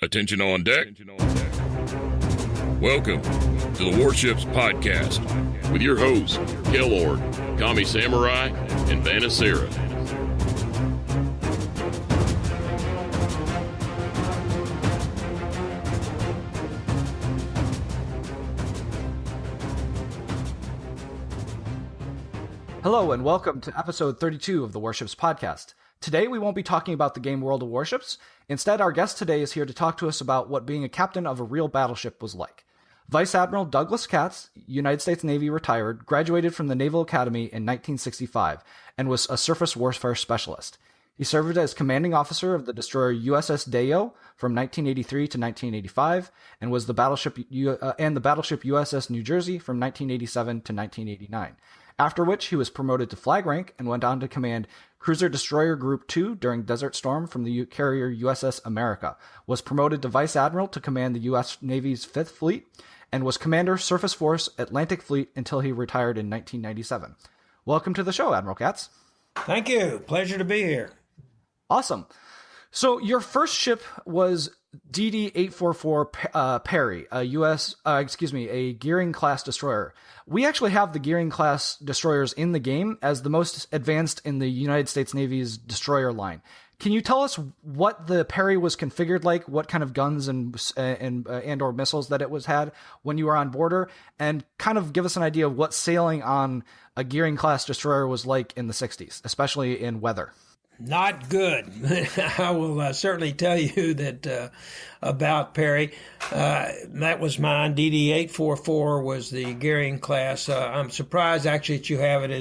Attention on deck. Welcome to the Warships Podcast with your hosts, Kellord, Kami Samurai, and Vanna Sarah. Hello and welcome to episode 32 of the Warships Podcast. Today we won't be talking about the game World of Warships. Instead, our guest today is here to talk to us about what being a captain of a real battleship was like. Vice Admiral Douglas Katz, United States Navy retired, graduated from the Naval Academy in 1965, and was a surface warfare specialist. He served as commanding officer of the destroyer U.S.S. from 1983 to 1985, and was the battleship U.S.S. New Jersey from 1987 to 1989. After which he was promoted to flag rank and went on to command Cruiser Destroyer Group 2 during Desert Storm from the carrier U.S.S. America, was promoted to Vice Admiral to command the U.S. Navy's 5th Fleet, and was Commander Surface Force Atlantic Fleet until he retired in 1997. Welcome to the show, Admiral Katz. Thank you. Pleasure to be here. Awesome. So your first ship was DD-844 Perry, a Gearing class destroyer. We actually have the Gearing class destroyers in the game as the most advanced in the United States Navy's destroyer line. Can you tell us what the Perry was configured like, what kind of guns and or missiles that it had when you were on board, and kind of give us an idea of what sailing on a Gearing class destroyer was like in the 60s, especially in weather? Not good. I will certainly tell you that about Perry. That was mine. DD-844 was the Gearing class. I'm surprised actually that you have it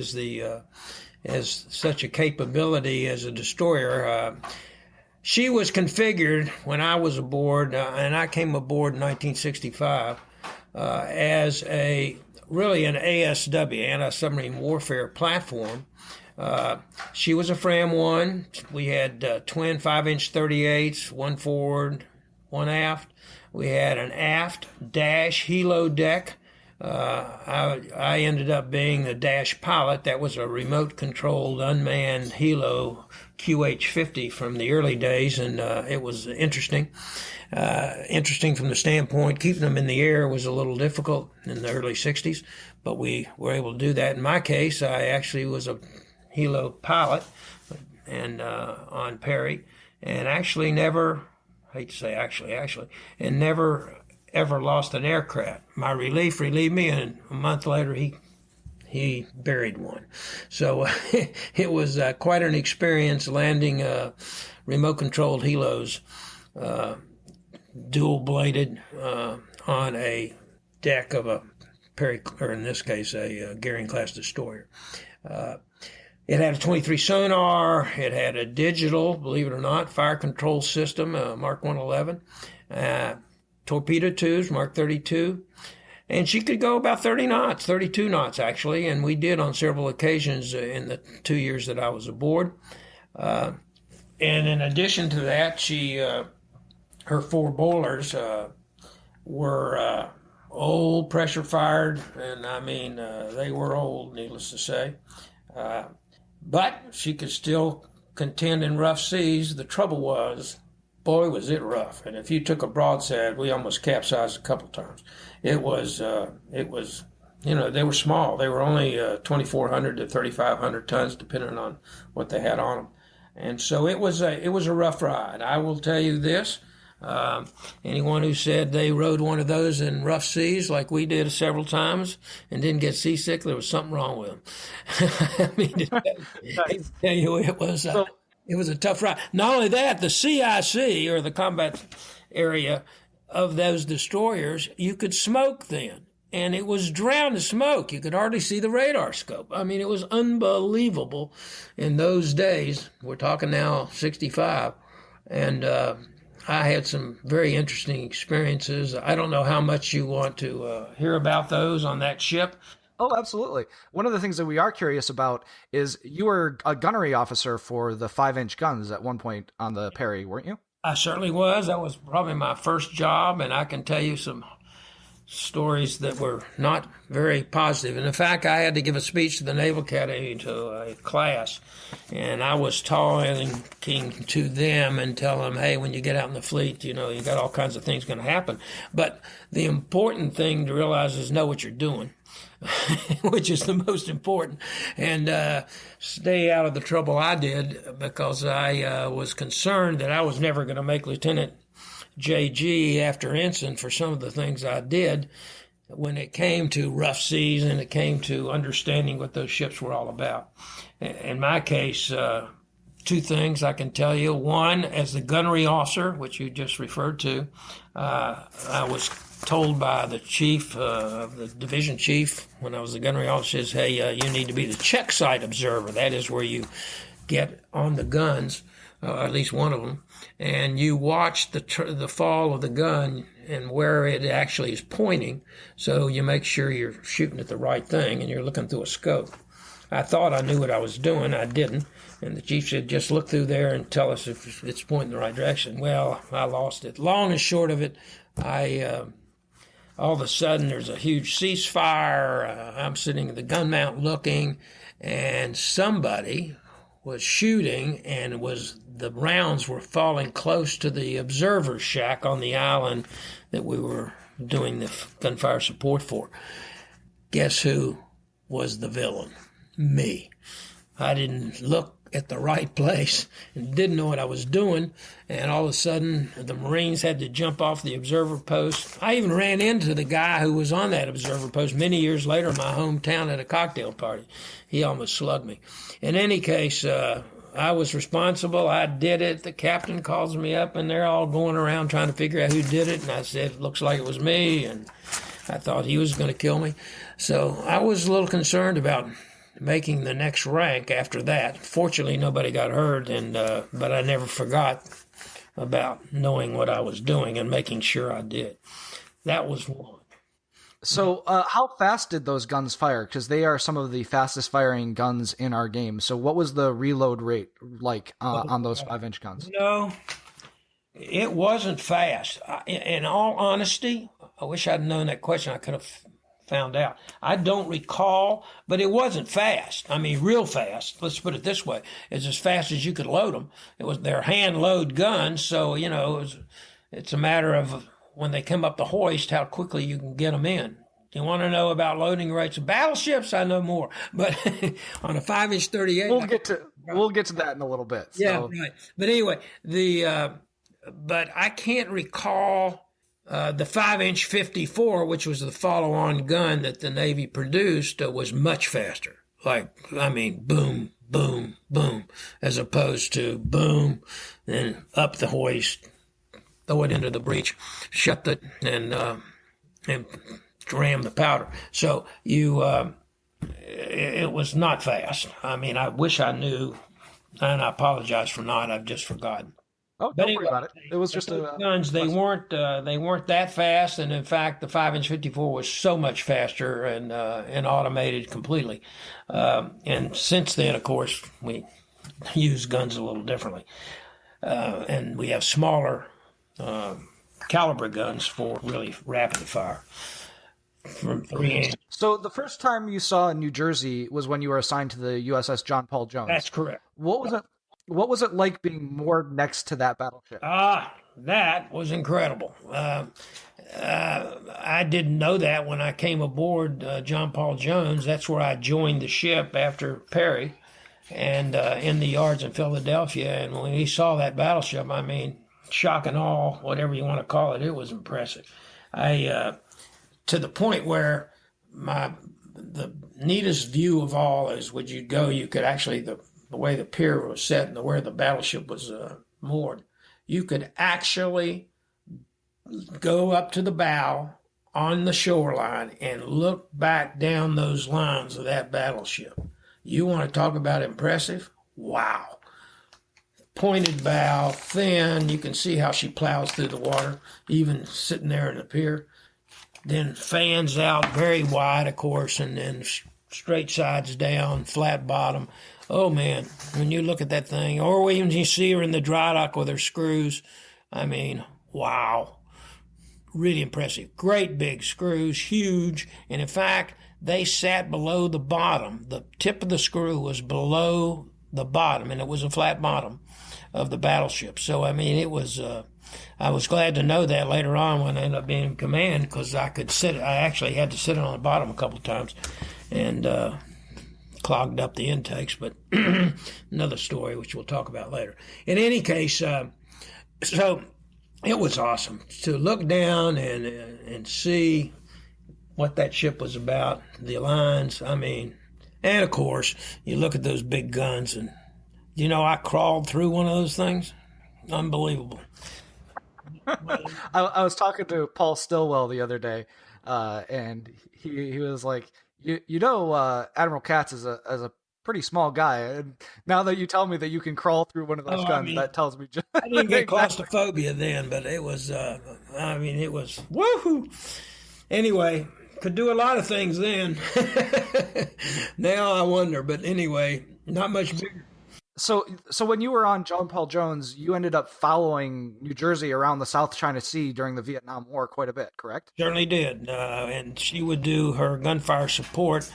as such a capability as a destroyer. She was configured when I was aboard, and I came aboard in 1965 as an ASW, anti-submarine warfare platform. She was a Fram 1. We had twin 5-inch 38s, one forward, one aft. We had an aft dash helo deck. I ended up being the dash pilot. That was a remote-controlled unmanned helo QH-50 from the early days, and it was interesting. Interesting from the standpoint, keeping them in the air was a little difficult in the early 60s, but we were able to do that. In my case, I actually was a helo pilot and on Perry, and actually never ever lost an aircraft. My relief relieved me, and a month later he buried one. So it was quite an experience landing remote controlled helos, dual bladed on a deck of a Perry, or in this case a Gearing class destroyer. It had a 23 sonar. It had a digital, believe it or not, fire control system, Mark 111, torpedo tubes, Mark 32, and she could go about 30 knots, 32 knots actually, and we did on several occasions in the 2 years that I was aboard. And in addition to that, her 4 boilers were old, pressure fired, and I mean they were old, needless to say. But she could still contend in rough seas. The trouble was, boy, was it rough. And if you took a broadside, we almost capsized a couple times. It was, they were small. They were only 2,400 to 3,500 tons, depending on what they had on them. And so it was a rough ride. I will tell you this. Anyone who said they rode one of those in rough seas like we did several times and didn't get seasick, there was something wrong with them. I mean, to tell you, it was a tough ride. Not only that, the CIC, or the combat area of those destroyers, you could smoke then. And it was drowned in smoke. You could hardly see the radar scope. I mean, it was unbelievable in those days. We're talking now 65. And I had some very interesting experiences. I don't know how much you want to hear about those on that ship. Oh, absolutely. One of the things that we are curious about is you were a gunnery officer for the 5-inch guns at one point on the Perry, weren't you? I certainly was. That was probably my first job, and I can tell you some stories that were not very positive. And in fact, I had to give a speech to the Naval Academy to a class, and I was talking to them and tell them, hey, when you get out in the fleet, you got all kinds of things going to happen. But the important thing to realize is know what you're doing, which is the most important, and stay out of the trouble I did, because I was concerned that I was never going to make Lieutenant JG after ensign for some of the things I did when it came to rough seas and it came to understanding what those ships were all about. In my case, two things I can tell you. One, as the gunnery officer, which you just referred to, I was told by the chief, the division chief, when I was the gunnery officer, says, hey, you need to be the check site observer. That is where you get on the guns, at least one of them, and you watch the fall of the gun and where it actually is pointing, so you make sure you're shooting at the right thing and you're looking through a scope. I thought I knew what I was doing. I didn't. And the chief said, just look through there and tell us if it's pointing in the right direction. Well, I lost it. Long and short of it, all of a sudden there's a huge ceasefire. I'm sitting in the gun mount looking, and somebody was shooting, and the rounds were falling close to the observer shack on the island that we were doing the gunfire support for. Guess who was the villain? Me. I didn't look at the right place and didn't know what I was doing, and all of a sudden the Marines had to jump off the observer post. I even ran into the guy who was on that observer post many years later in my hometown at a cocktail party. He almost slugged me. In any case, I was responsible. I did it. The captain calls me up, and they're all going around trying to figure out who did it, and I said, it looks like it was me, and I thought he was going to kill me. So I was a little concerned about making the next rank after that. Fortunately, nobody got hurt, but I never forgot about knowing what I was doing and making sure I did. That was one. So how fast did those guns fire? Because they are some of the fastest firing guns in our game. So what was the reload rate like on those 5-inch guns? No, it wasn't fast. In all honesty, I wish I'd known that question. I could have found out. I don't recall, but it wasn't fast. I mean, real fast. Let's put it this way. It's as fast as you could load them. They're hand load guns, so, it's a matter of when they come up the hoist, how quickly you can get them in. You want to know about loading rates of battleships? I know more, but on a 5-inch 38, we'll get to that in a little bit. Yeah, right. But anyway, but I can't recall the 5-inch 54, which was the follow-on gun that the Navy produced, was much faster. Boom, boom, boom, as opposed to boom, then up the hoist, throw it into the breech, shut it, and ram the powder. So it was not fast. I mean, I wish I knew, and I apologize for not. I've just forgotten. Oh, don't worry about it. It was just guns. They weren't that fast, and in fact, the 5-inch 54 was so much faster and automated completely. And since then, of course, we use guns a little differently, and we have smaller caliber guns for really rapid fire. From 3-inch. So the first time you saw New Jersey was when you were assigned to the U.S.S. John Paul Jones. That's correct. What was it like being moored next to that battleship? That was incredible. I didn't know that when I came aboard John Paul Jones. That's where I joined the ship after Perry, and in the yards in Philadelphia. And when we saw that battleship, I mean, shock and awe, whatever you want to call it, it was impressive. To the point where the neatest view of all is when you go, you could actually, the way the pier was set and where the battleship was moored, you could actually go up to the bow on the shoreline and look back down those lines of that battleship. You want to talk about impressive? Wow. Pointed bow, thin, you can see how she plows through the water, even sitting there in the pier. Then fans out very wide, of course, and then straight sides down, flat bottom. Oh, man, when you look at that thing, or even you see her in the dry dock with her screws, I mean, wow. really impressive. Great big screws, huge. And in fact, they sat below the bottom. The tip of the screw was below the bottom, and it was a flat bottom of the battleship. So, I mean, it was, I was glad to know that later on when I ended up being in command, because I actually had to sit on the bottom a couple of times and clogged up the intakes, but another story which we'll talk about later. In any case, so it was awesome to look down and see what that ship was about, the lines, I mean, and of course, you look at those big guns, and I crawled through one of those things. Unbelievable. I was talking to Paul Stillwell the other day, and he was like, Admiral Katz is a pretty small guy, and now that you tell me that you can crawl through one of those guns, that tells me just I didn't get claustrophobia then, but it was it was woohoo. Anyway, could do a lot of things then. Now I wonder, but anyway, not much bigger. So when you were on John Paul Jones, you ended up following New Jersey around the South China Sea during the Vietnam War quite a bit, correct? Certainly did. And she would do her gunfire support.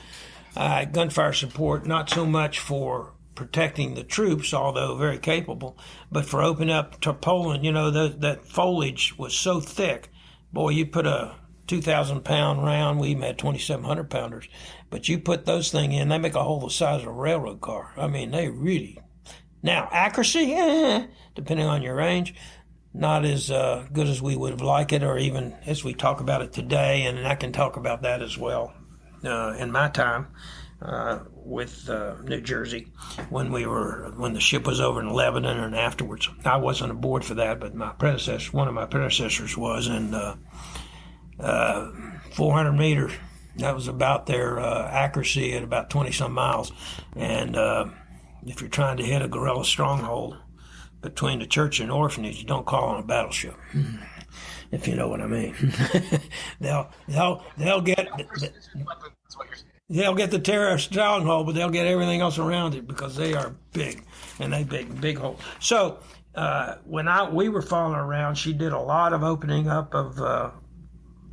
Not so much for protecting the troops, although very capable, but for opening up to Poland. That foliage was so thick. Boy, you put a 2,000-pound round. We had 2,700 pounders, but you put those things in, they make a hole the size of a railroad car. I mean, they really. Now, accuracy, depending on your range, not as good as we would have liked it, or even as we talk about it today, and I can talk about that as well in my time with New Jersey when the ship was over in Lebanon and afterwards. I wasn't aboard for that, but one of my predecessors was, and 400 meters. That was about their accuracy at about 20-some miles. And if you're trying to hit a guerrilla stronghold between the church and orphanage, you don't call on a battleship, if you know what I mean. they'll get the terrorist stronghold, but they'll get everything else around it because they are big, and they big hole. So when we were following around, she did a lot of opening up of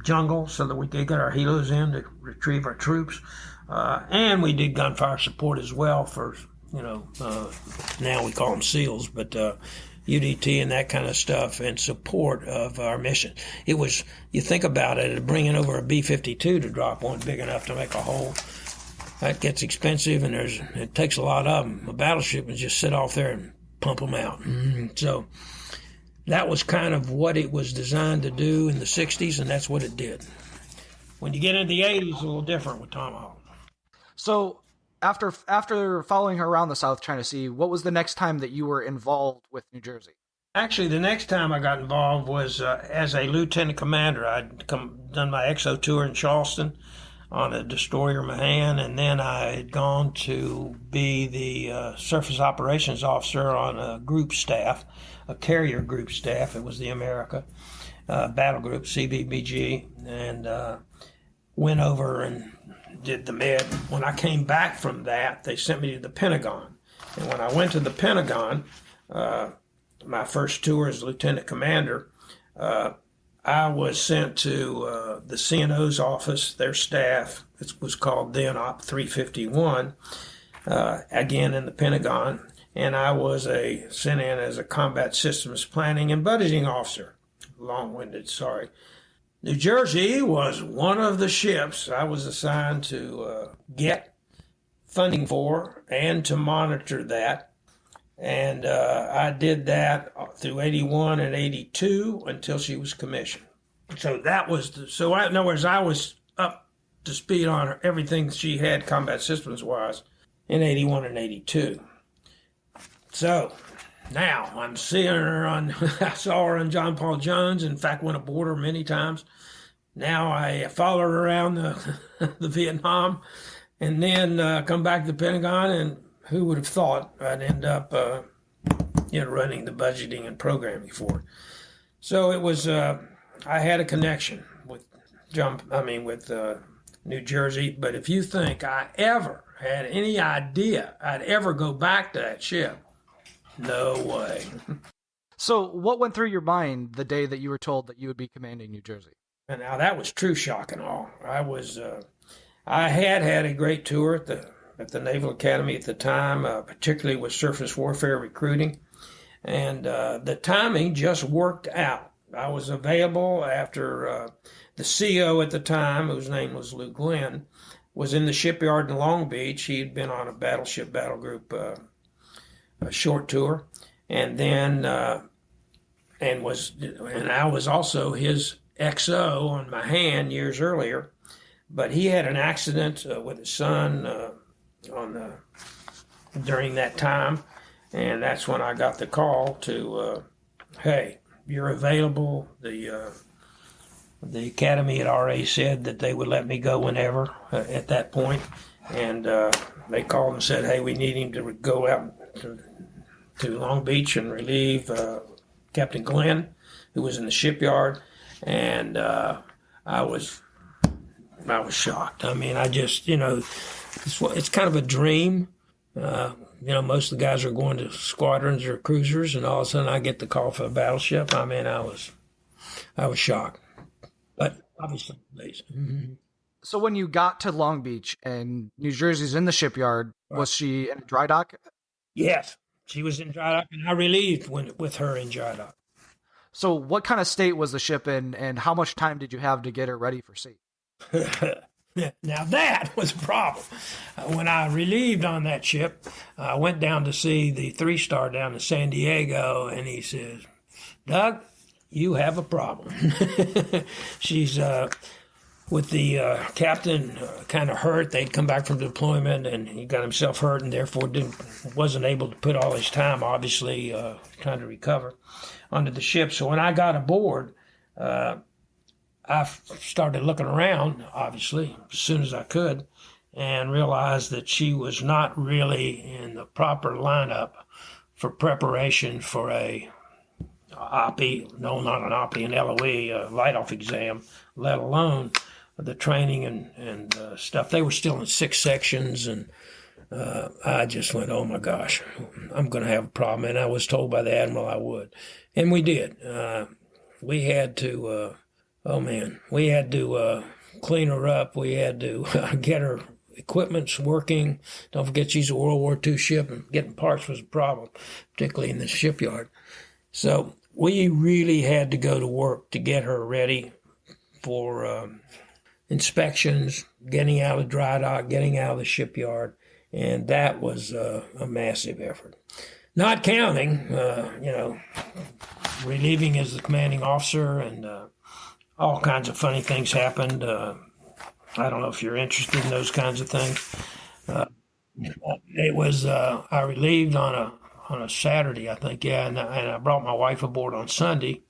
jungle so that we could get our helos in to retrieve our troops, and we did gunfire support as well for now we call them SEALs, but UDT and that kind of stuff, and support of our mission. It was, you think about it, bringing over a B-52 to drop one big enough to make a hole, that gets expensive, and it takes a lot of them. A battleship is just sit off there and pump them out. So that was kind of what it was designed to do in the 60s, and that's what it did. When you get into the 80s, it's a little different with Tomahawk. So after following her around the South China Sea, what was the next time that you were involved with New Jersey? Actually, the next time I got involved was as a lieutenant commander. I'd done my XO tour in Charleston on a destroyer Mahan, and then I had gone to be the surface operations officer on a group staff, a carrier group staff. It was the America Battle Group, CBBG, and went over and did the med. When I came back from that, they sent me to the Pentagon. And when I went to the Pentagon, my first tour as lieutenant commander, I was sent to the CNO's office, their staff. It was called then Op 351, again in the Pentagon. And I was sent in as a combat systems planning and budgeting officer. Long-winded, sorry. New Jersey was one of the ships I was assigned to get funding for and to monitor that. And I did that through 81 and 82 until she was commissioned. So that was, in other words, I was up to speed on everything she had combat systems-wise in 81 and 82. So now I'm seeing her I saw her on John Paul Jones. In fact, went aboard her many times. Now I follow her around the Vietnam, and then come back to the Pentagon, and who would have thought I'd end up running the budgeting and programming for it. So it was I had a connection with New Jersey. But if you think I ever had any idea I'd ever go back to that ship, no way. So what went through your mind the day that you were told that you would be commanding New Jersey? And now that was true shock and awe. I had a great tour at the Naval Academy at the time, particularly with surface warfare recruiting. And the timing just worked out. I was available after the CO at the time, whose name was Lou Glenn, was in the shipyard in Long Beach. He had been on a battleship battle group a short tour, and then and I was also his XO on my hand years earlier. But he had an accident with his son during that time, and that's when I got the call to, hey, you're available. The academy had already said that they would let me go whenever at that point, and they called and said, hey, we need him to go out to Long Beach and relieve Captain Glenn, who was in the shipyard, and I was shocked. I mean, I just, it's kind of a dream. Most of the guys are going to squadrons or cruisers, and all of a sudden I get the call for a battleship. I mean, I was shocked, but obviously pleased. Mm-hmm. So when you got to Long Beach and New Jersey's in the shipyard, was she in a dry dock? Yes, she was in dry dock, and I relieved with her in dry dock. So what kind of state was the ship in, and how much time did you have to get her ready for sea? Now that was a problem. When I relieved on that ship, I went down to see the 3-star down in San Diego, and he says, Doug, you have a problem. She's with the captain kind of hurt. They'd come back from deployment, and he got himself hurt, and therefore wasn't able to put all his time, obviously, trying to recover onto the ship. So when I got aboard, I started looking around, obviously, as soon as I could, and realized that she was not really in the proper lineup for preparation for a OPI, no, not an OPI, an LOE, a light-off exam, let alone the training and stuff. They were still in 6 sections, and I just went, oh my gosh, I'm going to have a problem. And I was told by the Admiral I would. And we did. We had to... we had to clean her up. We had to get her equipment's working. Don't forget she's a World War II ship, and getting parts was a problem, particularly in the shipyard. So we really had to go to work to get her ready for inspections, getting out of dry dock, getting out of the shipyard, and that was a massive effort. Not counting, relieving as the commanding officer, and all kinds of funny things happened. I don't know if you're interested in those kinds of things. It was I relieved on a Saturday, I think, and I brought my wife aboard on Sunday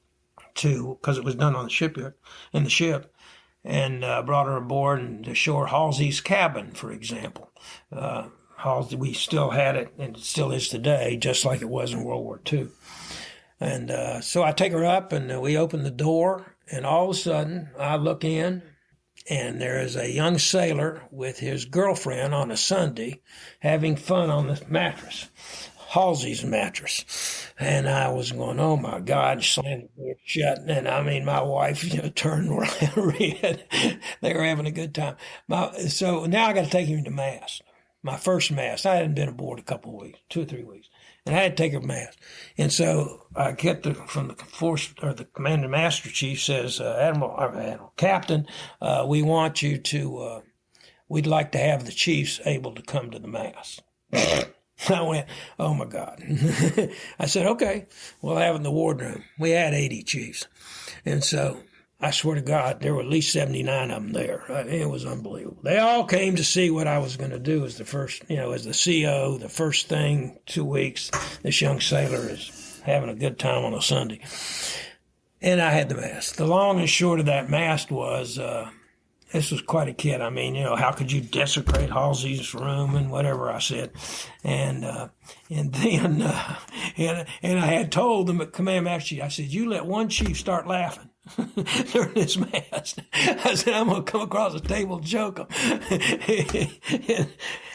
because it was done on the shipyard, in the ship, and brought her aboard and to show her Halsey's cabin, for example. Halsey, we still had it, and it still is today, just like it was in World War II. And so I take her up, and we open the door. And all of a sudden, I look in, and there is a young sailor with his girlfriend on a Sunday having fun on the mattress, Halsey's mattress. And I was going, oh, my God, slammed the door shut. And, I mean, my wife turned red. They were having a good time. So now I got to take him to mast, my first mast. I hadn't been aboard a couple of weeks, 2 or 3 weeks. And I had to take her mast. And so I get from the force, or the commander master chief says, Admiral Captain, we want you to, we'd like to have the chiefs able to come to the mast. I went, oh my God. I said, okay, we'll have it in the wardroom. We had 80 chiefs. And so I swear to God, there were at least 79 of them there. It was unbelievable. They all came to see what I was going to do as the first, as the CO, the first thing, 2 weeks. This young sailor is having a good time on a Sunday. And I had the mast. The long and short of that mast was, this was quite a kid. I mean, how could you desecrate Halsey's room and whatever I said. And then I had told the command master chief, I said, you let one chief start laughing during this mast. I said, I'm going to come across the table and choke them.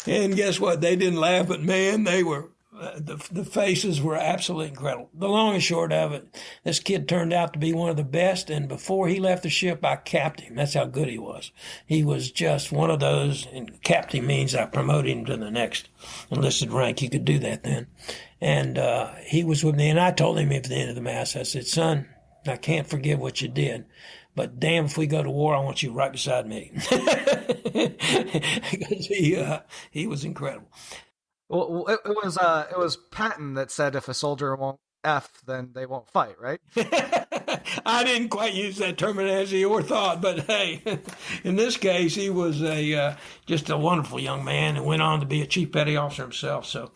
And guess what? They didn't laugh, but man, they were The faces were absolutely incredible. The long and short of it, this kid turned out to be one of the best, and before he left the ship, I capped him. That's how good he was. He was just one of those, and capped him means I promoted him to the next enlisted rank. You could do that then. And he was with me, and I told him at the end of the Mass, I said, son, I can't forgive what you did, but damn, if we go to war, I want you right beside me. Because he was incredible. Well, it was Patton that said if a soldier won't F, then they won't fight, right? I didn't quite use that terminology or thought, but hey, in this case, he was just a wonderful young man and went on to be a chief petty officer himself. So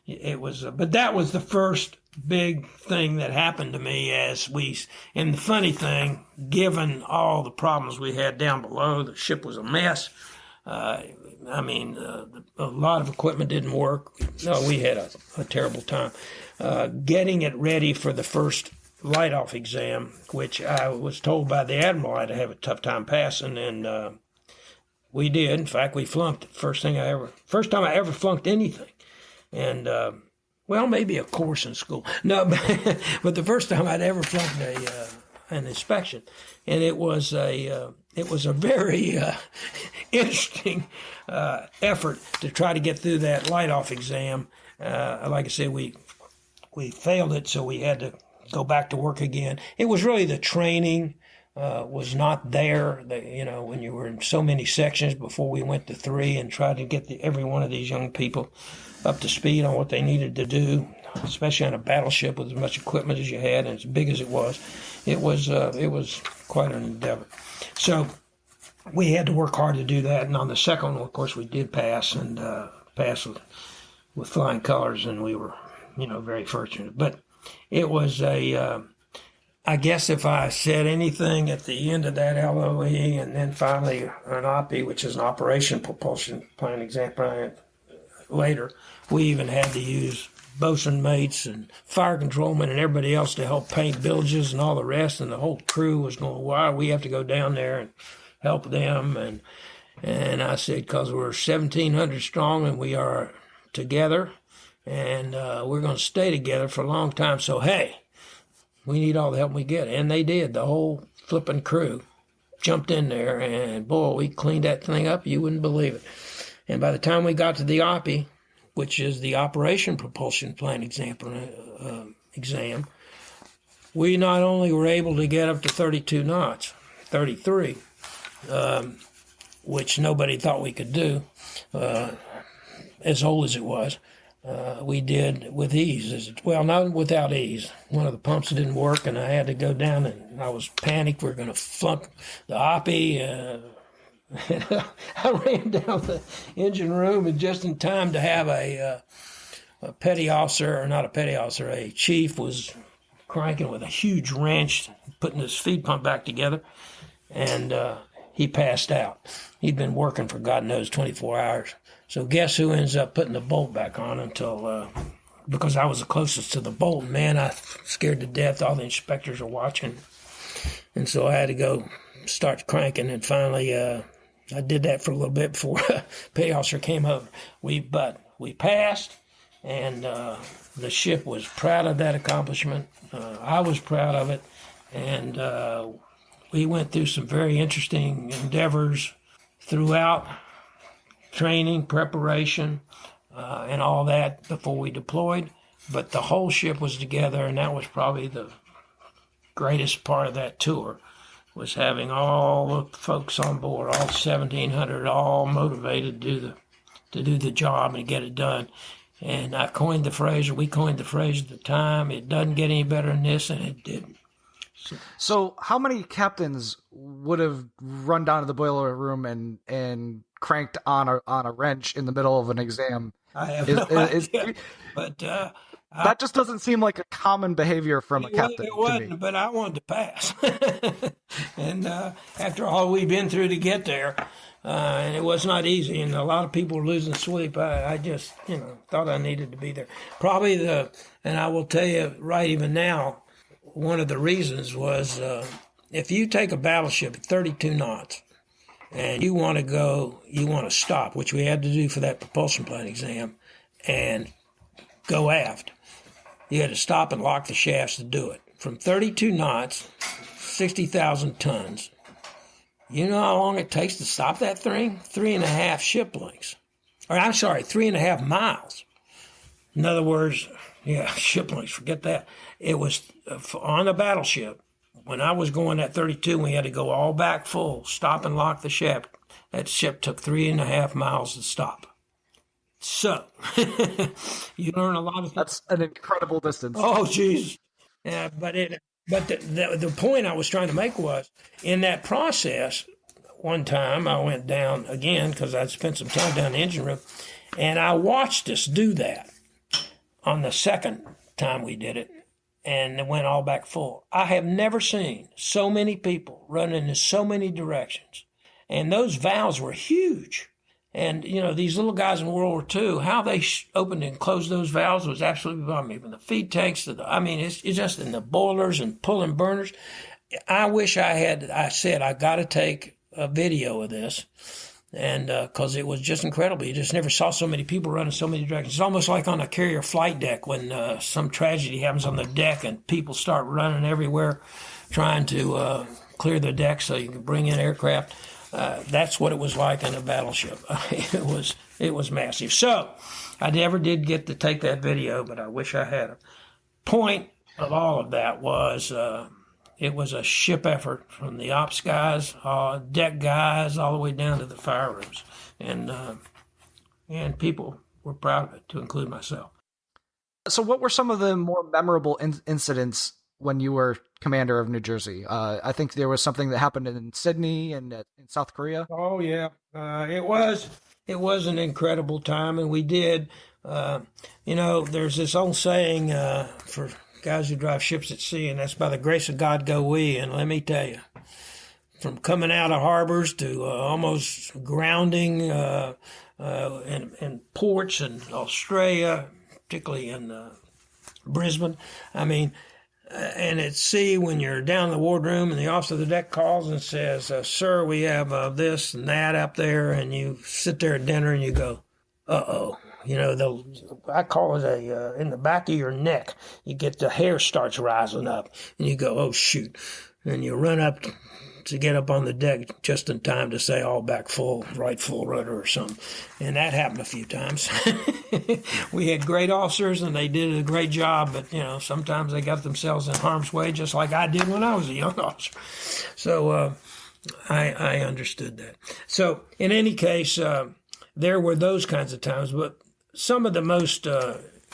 it was, but that was the first big thing that happened to me and the funny thing, given all the problems we had down below, the ship was a mess. A lot of equipment didn't work. No, we had a terrible time. Getting it ready for the first light-off exam, which I was told by the Admiral I'd have a tough time passing, and we did. In fact, we flunked. First time I ever flunked anything. And, maybe a course in school. No, but the first time I'd ever flunked an inspection. And it was a very interesting effort to try to get through that light-off exam. Like I said, we failed it, so we had to go back to work again. It was really the training was not there. When you were in so many sections before we went to 3 and tried to get every one of these young people up to speed on what they needed to do, especially on a battleship with as much equipment as you had and as big as it was. It was quite an endeavor. So we had to work hard to do that. And on the second one, of course, we did pass and pass with flying colors, and we were, very fortunate. But it was I guess if I said anything at the end of that LOE and then finally an OPI, which is an Operation Propulsion Plan example, later, we even had to use bosun mates and fire controlmen and everybody else to help paint villages and all the rest, and the whole crew was going, why we have to go down there and help them? And I said, because we're 1,700 strong and we are together, and we're going to stay together for a long time, so hey, we need all the help we get. And they did. The whole flipping crew jumped in there, and boy, we cleaned that thing up. You wouldn't believe it. And by the time we got to the OPI, which is the Operation Propulsion Plan exam, we not only were able to get up to 32 knots, 33, which nobody thought we could do, as old as it was. We did with ease. Well, not without ease. One of the pumps didn't work, and I had to go down, and I was panicked. We were going to flunk the OPI. I ran down the engine room and just in time to have a petty officer, or not a petty officer, a chief was cranking with a huge wrench, putting his feed pump back together, and he passed out. He'd been working for God knows 24 hours. So guess who ends up putting the bolt back on because I was the closest to the bolt. Man, I scared to death. All the inspectors are watching. And so I had to go start cranking, and finally I did that for a little bit before petty officer came over. We passed, and the ship was proud of that accomplishment. I was proud of it, and we went through some very interesting endeavors throughout training, preparation, and all that before we deployed. But the whole ship was together, and that was probably the greatest part of that tour, was having all the folks on board, all 1,700, all motivated to do the job and get it done. And we coined the phrase at the time, it doesn't get any better than this, and it didn't. So how many captains would have run down to the boiler room and cranked on a wrench in the middle of an exam? I have no idea, but that just doesn't seem like a common behavior from a captain. It wasn't, but I wanted to pass. And after all we've been through to get there, and it was not easy, and a lot of people were losing sleep, I just thought I needed to be there. Probably and I will tell you right even now, one of the reasons was if you take a battleship at 32 knots and you want to stop, which we had to do for that propulsion plan exam, and go aft. You had to stop and lock the shafts to do it. From 32 knots, 60,000 tons. You know how long it takes to stop that thing? 3.5 ship lengths. Or I'm sorry, 3.5 miles. In other words, ship lengths, forget that. It was on a battleship. When I was going at 32, we had to go all back full, stop and lock the shaft. That ship took 3.5 miles to stop. So, you learn a lot of things. That's an incredible distance. Oh, geez. Yeah, but the point I was trying to make was, in that process, one time I went down again because I'd spent some time down the engine room, and I watched us do that on the second time we did it, and it went all back full. I have never seen so many people running in so many directions, and those valves were huge. And, these little guys in World War II, how they opened and closed those valves was absolutely beyond me. From the feed tanks to it's just in the boilers and pulling burners. I wish I said, I got to take a video of this. And, cause it was just incredible. You just never saw so many people running so many directions. It's almost like on a carrier flight deck when, some tragedy happens on the deck and people start running everywhere trying to, clear the deck so you can bring in aircraft. That's what it was like in a battleship. It was massive. So I never did get to take that video, but I wish I had. Point of all of that was it was a ship effort from the ops guys, deck guys, all the way down to the fire rooms, and people were proud of it, to include myself. So, what were some of the more memorable incidents when you were commander of New Jersey? I think there was something that happened in Sydney and in South Korea. Oh yeah, it was an incredible time, and we did. There's this old saying for guys who drive ships at sea, and that's by the grace of God go we. And let me tell you, from coming out of harbors to almost grounding in ports in Australia, particularly in Brisbane. And at sea, when you're down in the wardroom and the officer of the deck calls and says, sir, we have this and that up there, and you sit there at dinner and you go, uh-oh. I call it in the back of your neck, you get the hair starts rising up, and you go, oh, shoot. And you run up to get up on the deck just in time to say all back full, right full rudder or something. And that happened a few times. We had great officers and they did a great job, but sometimes they got themselves in harm's way, just like I did when I was a young officer. So I understood that. So in any case, there were those kinds of times, but some of the most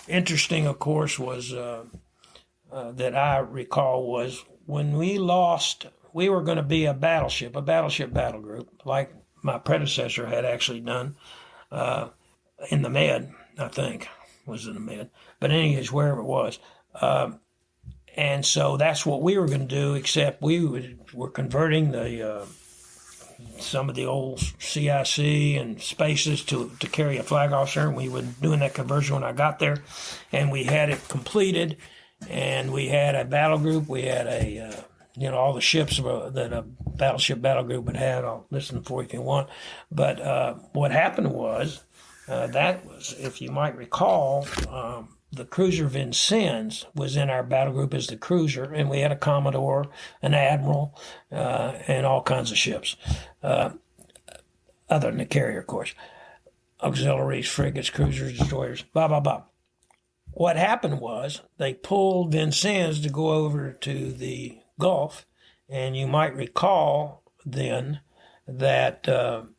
interesting, of course, was that I recall was when we were going to be a battleship battle group, like my predecessor had actually done in the Med, I think, was in the Med. But anyways, wherever it was. And so that's what we were going to do, except were converting some of the old CIC and spaces to carry a flag officer, and we were doing that conversion when I got there. And we had it completed, and we had a battle group. We had all the ships that a battleship battle group would have. I'll listen for you if you want. But what happened was, that was, if you might recall, the cruiser Vincennes was in our battle group as the cruiser, and we had a Commodore, an Admiral, and all kinds of ships, other than the carrier, of course. Auxiliaries, frigates, cruisers, destroyers, blah, blah, blah. What happened was they pulled Vincennes to go over to the Gulf, and you might recall then that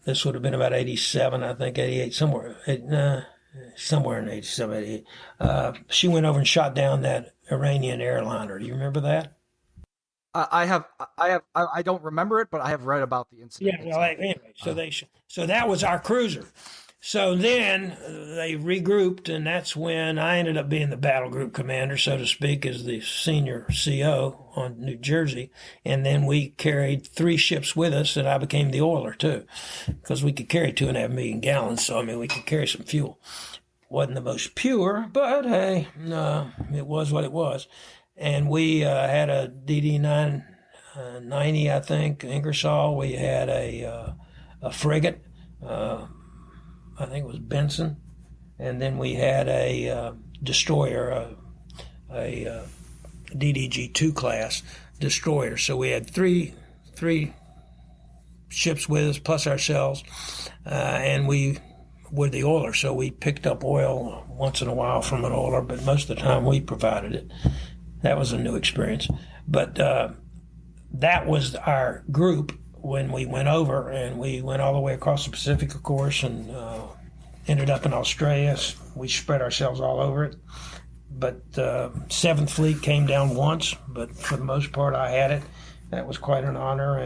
this would have been about 87, I think, 88, somewhere in 87, 88. She went over and shot down that Iranian airliner. Do you remember that? I don't remember it, but I have read about the incident. Yeah, well, anyway, so that was our cruiser. So then they regrouped, and that's when I ended up being the battle group commander, so to speak, as the senior CO on New Jersey. And then we carried 3 ships with us, and I became the oiler, too, because we could carry 2.5 million gallons. So, we could carry some fuel. Wasn't the most pure, but hey, no, it was what it was. And we had a DD 990, I think, Ingersoll. We had a frigate. I think it was Benson. And then we had a destroyer, a DDG-2 class destroyer. So we had three ships with us plus ourselves, and we were the oiler. So we picked up oil once in a while from an oiler, but most of the time we provided it. That was a new experience. But that was our group when we went over, and we went all the way across the Pacific, of course, and ended up in Australia. We spread ourselves all over it. But 7th Fleet came down once, but for the most part I had it. That was quite an honor,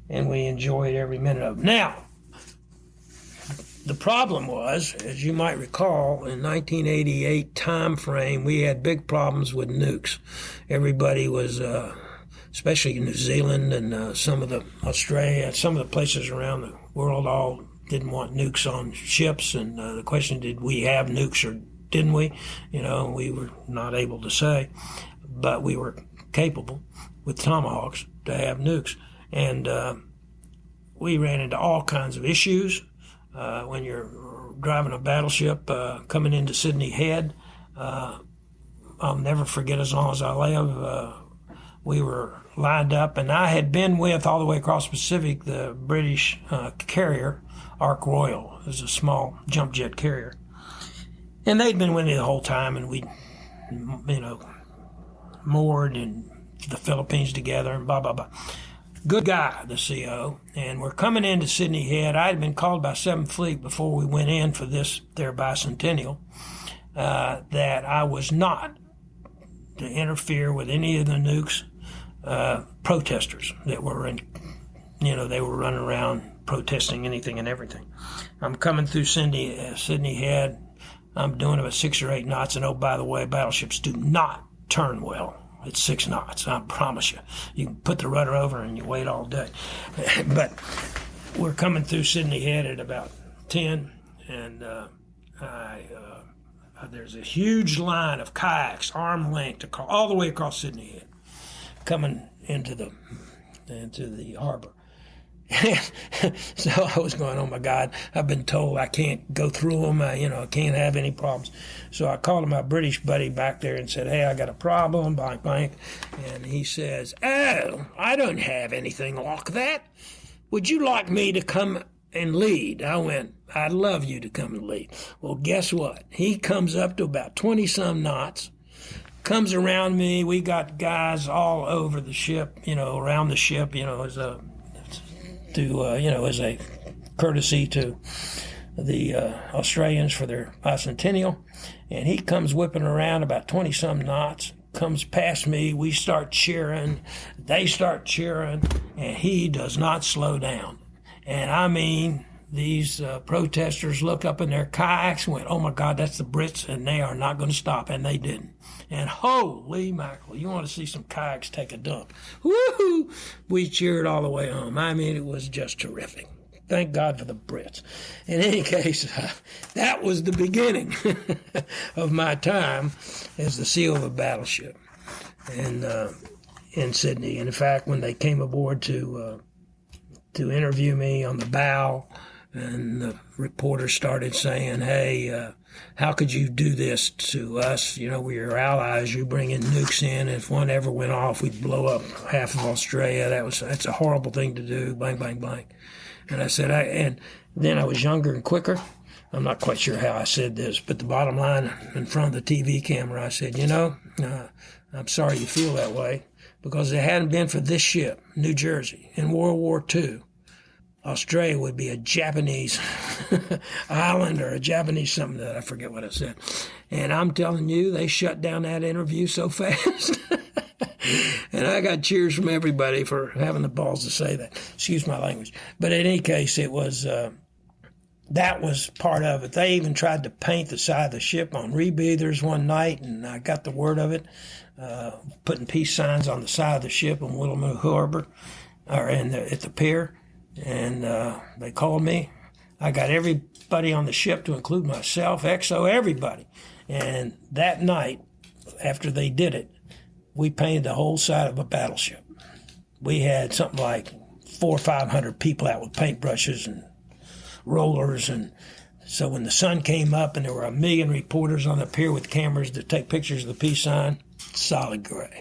and we enjoyed every minute of it. Now, the problem was, as you might recall, in 1988 time frame, we had big problems with nukes. Everybody was, especially in New Zealand and some of the Australia, some of the places around the world, all didn't want nukes on ships. And the question, did we have nukes or didn't we? We were not able to say, but we were capable with Tomahawks to have nukes. And we ran into all kinds of issues. When you're driving a battleship coming into Sydney Head, I'll never forget as long as I live, we were lined up, and I had been with, all the way across the Pacific, the British carrier, Ark Royal. It was a small jump jet carrier. And they'd been with me the whole time, and we, moored in the Philippines together and blah, blah, blah. Good guy, the CO, and we're coming into Sydney Head. I had been called by 7th Fleet before we went in for their bicentennial that I was not to interfere with any of the nukes protesters that were they were running around protesting anything and everything. I'm coming through Sydney Head. I'm doing about 6 or 8 knots, and oh, by the way, battleships do not turn well. It's 6 knots, I promise you. You can put the rudder over and you wait all day. But we're coming through Sydney Head at about 10, and there's a huge line of kayaks, arm length, all the way across Sydney Head, coming into the harbor. So I was going, oh my God, I've been told I can't go through them, I can't have any problems. So I called my British buddy back there and said, hey, I got a problem, blank, blank. And he says, oh, I don't have anything like that. Would you like me to come and lead? I went, I'd love you to come and lead. Well, guess what? He comes up to about 20-some knots, comes around me. We got guys all over the ship, around the ship, as a courtesy to the Australians for their bicentennial. And he comes whipping around about 20-some knots, comes past me. We start cheering. They start cheering, and he does not slow down. And I mean, these protesters look up in their kayaks and went, oh my God, that's the Brits, and they are not going to stop. And they didn't. And holy mackerel, you want to see some kayaks take a dump. Woohoo! We cheered all the way home. I mean, it was just terrific. Thank God for the Brits. In any case, that was the beginning of my time as the CEO of a battleship in Sydney. And in fact, when they came aboard to interview me on the bow, and the reporter started saying, hey, how could you do this to us? We're your allies. You bring in nukes in. If one ever went off, we'd blow up half of Australia. That's a horrible thing to do. Blank, blank, blank. And I said, and then I was younger and quicker. I'm not quite sure how I said this, but the bottom line, in front of the TV camera, I said, I'm sorry you feel that way, because if it hadn't been for this ship, New Jersey, in World War II, Australia would be a Japanese island or a Japanese something that I forget what I said. And I'm telling you, they shut down that interview so fast. And I got cheers from everybody for having the balls to say that. Excuse my language. But in any case, it was that was part of it. They even tried to paint the side of the ship on rebreathers one night, and I got the word of it, putting peace signs on the side of the ship in Willamette Harbor, or at the pier. And they called me. I got everybody on the ship, to include myself, XO, everybody. And that night, after they did it, we painted the whole side of a battleship. We had something like 400 or 500 people out with paintbrushes and rollers and So when the sun came up and there were 1 million reporters on the pier with cameras to take pictures of the peace sign, solid gray.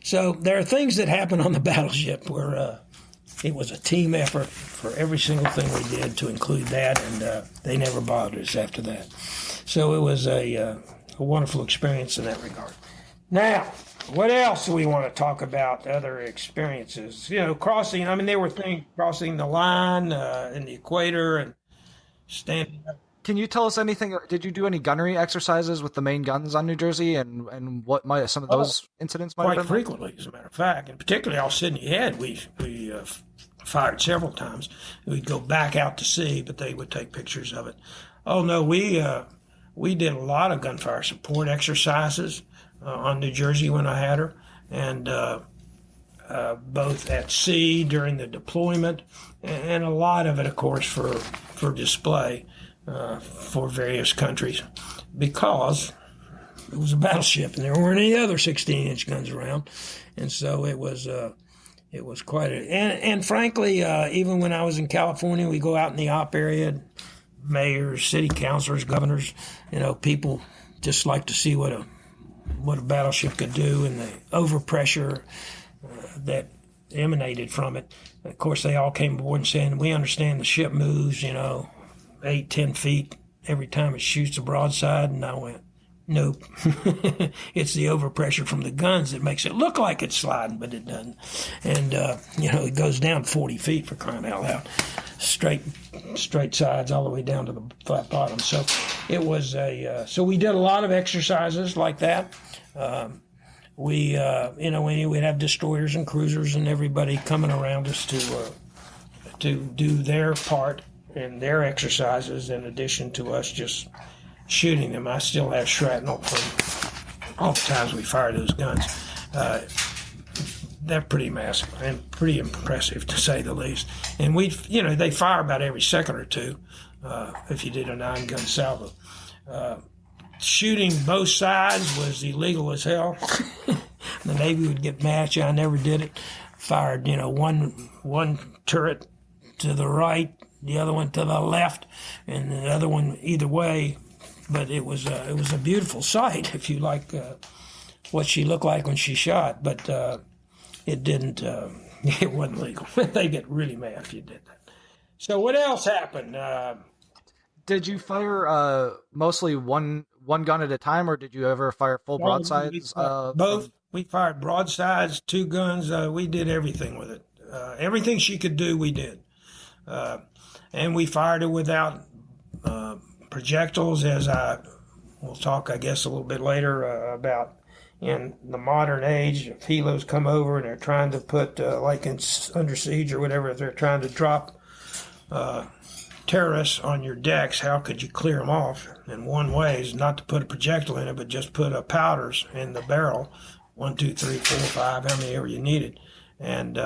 So there are things that happen on the battleship where it was a team effort for every single thing we did to include that, and they never bothered us after that. So it was a wonderful experience in that regard. Now, what else do we want to talk about? Other experiences, crossing. I mean, there were things crossing the line in the equator and standing up. Can you tell us anything? Did you do any gunnery exercises with the main guns on New Jersey, and what might some of those incidents might have been? Quite frequently, as a matter of fact, and particularly off Sydney Head, we fired several times. We'd go back out to sea, but they would take pictures of it. Oh no, we did a lot of gunfire support exercises on New Jersey when I had her, and both at sea during the deployment, and a lot of it, of course, for display for various countries, because it was a battleship and there weren't any other 16-inch guns around, and so it was quite a. And frankly, even when I was in California, we go out in the op area, mayors, city councilors, governors, people just like to see what a battleship could do, and the overpressure that emanated from it. Of course, they all came aboard and saying, "We understand the ship moves, 8-10 feet every time it shoots a broadside," and I went, "Nope." It's the overpressure from the guns that makes it look like it's sliding, but it doesn't. And it goes down 40 feet, for crying out loud, straight sides all the way down to the flat bottom. So it was so we did a lot of exercises like that. We'd have destroyers and cruisers and everybody coming around us to do their part and their exercises, in addition to us just shooting them. I still have shrapnel from all the times we fired those guns. They're pretty massive and pretty impressive, to say the least. And they fire about every second or two if you did a 9-gun salvo. Shooting both sides was illegal as hell. The Navy would get mad at you. I never did it. Fired, one turret to the right, the other one to the left, and the other one either way. But it was a beautiful sight if you like what she looked like when she shot. But it didn't. It wasn't legal. They get really mad if you did that. So what else happened? Did you fire mostly one gun at a time, or did you ever fire full broadsides? Both. We fired broadsides, 2 guns. We did everything with it. Everything she could do, we did. And we fired it without projectiles, as I will talk, I guess, a little bit later about. In the modern age, if helos come over and they're trying to put, like in Under Siege or whatever, if they're trying to drop terrorists on your decks, how could you clear them off? And one way is not to put a projectile in it, but just put powders in the barrel, 1, 2, 3, 4, 5, how many ever you needed. And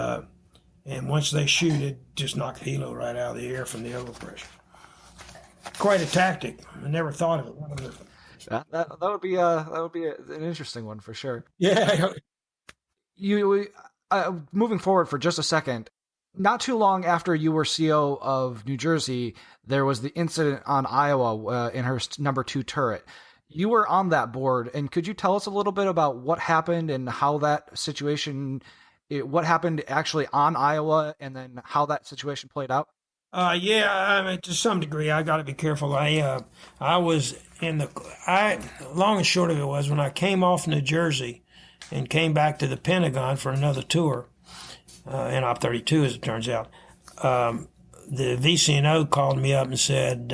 once they shoot it, just knock the helo right out of the air from the overpressure. Quite a tactic. I never thought of it. That would be an interesting one for sure. Yeah. Moving forward for just a second, not too long after you were CO of New Jersey, there was the incident on Iowa in her number 2 turret. You were on that board, and could you tell us a little bit about what happened and how that situation, what happened actually on Iowa, and then how that situation played out? Yeah, I mean, to some degree, I got to be careful. I was long and short of it was, when I came off New Jersey and came back to the Pentagon for another tour, in Op 32, as it turns out, the VCNO called me up and said,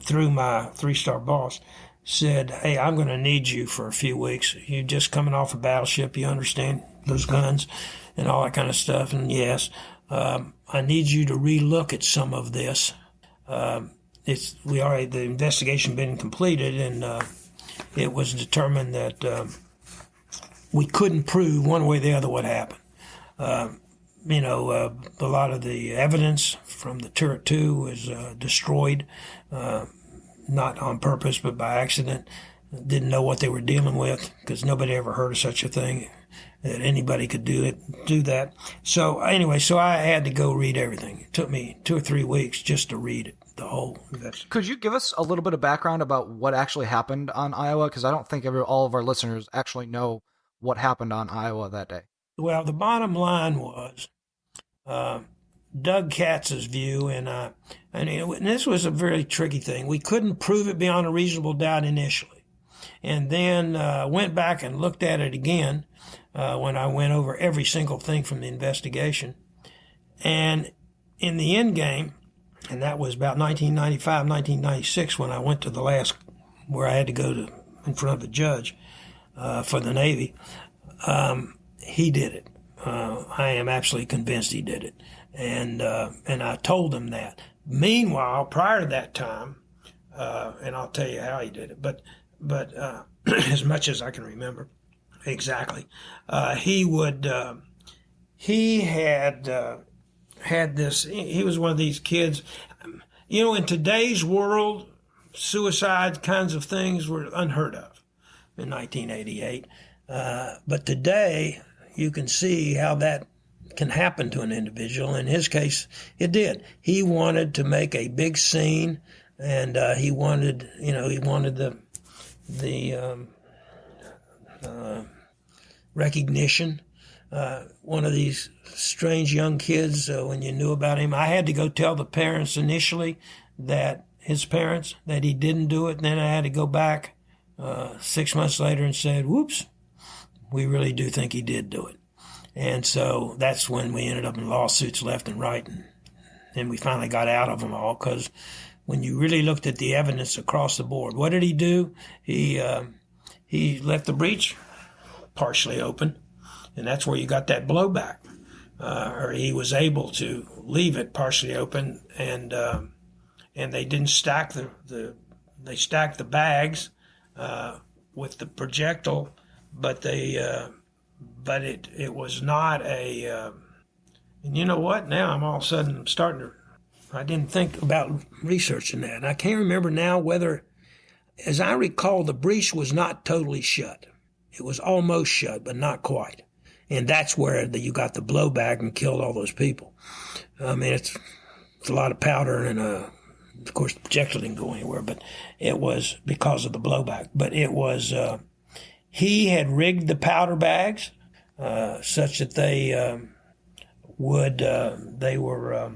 through my 3-star boss, said, "Hey, I'm going to need you for a few weeks. You're just coming off a battleship. You understand those guns and all that kind of stuff. And yes, I need you to relook at some of this. The investigation been completed, and it was determined that we couldn't prove one way or the other what happened. A lot of the evidence from the Turret 2 was destroyed, not on purpose, but by accident. Didn't know what they were dealing with, because nobody ever heard of such a thing, that anybody could do that. So anyway, I had to go read everything. It took me 2 or 3 weeks just to read it. the whole investigation. Could you give us a little bit of background about what actually happened on Iowa? Because I don't think all of our listeners actually know what happened on Iowa that day. Well, the bottom line was Doug Katz's view, and this was a very tricky thing. We couldn't prove it beyond a reasonable doubt initially, and then went back and looked at it again when I went over every single thing from the investigation. And in the end game, and that was about 1995, 1996, when I went to the last, where I had to go to in front of the judge for the Navy, he did it. I am absolutely convinced he did it. And I told him that. Meanwhile, prior to that time, and I'll tell you how he did it, but as much as I can remember exactly, he had this, he was one of these kids, in today's world, suicide kinds of things were unheard of in 1988. But today, you can see how that can happen to an individual. In his case, it did. He wanted to make a big scene, and he wanted the recognition. One of these strange young kids, when you knew about him, I had to go tell the parents initially, his parents, that he didn't do it. And then I had to go back 6 months later and said, whoops, we really do think he did do it. And so that's when we ended up in lawsuits left and right. And then we finally got out of them all, because when you really looked at the evidence across the board, what did he do? He left the breech partially open, and that's where you got that blowback. Or he was able to leave it partially open, and they didn't stack they stacked the bags with the projectile, but it was not a. And you know what? Now I'm all of a sudden starting to. I didn't think about researching that, and I can't remember now whether, as I recall, the breech was not totally shut. It was almost shut, but not quite. And that's where you got the blowback and killed all those people. I mean, it's a lot of powder, and of course the projectile didn't go anywhere, but it was because of the blowback. But it was, he had rigged the powder bags such that they were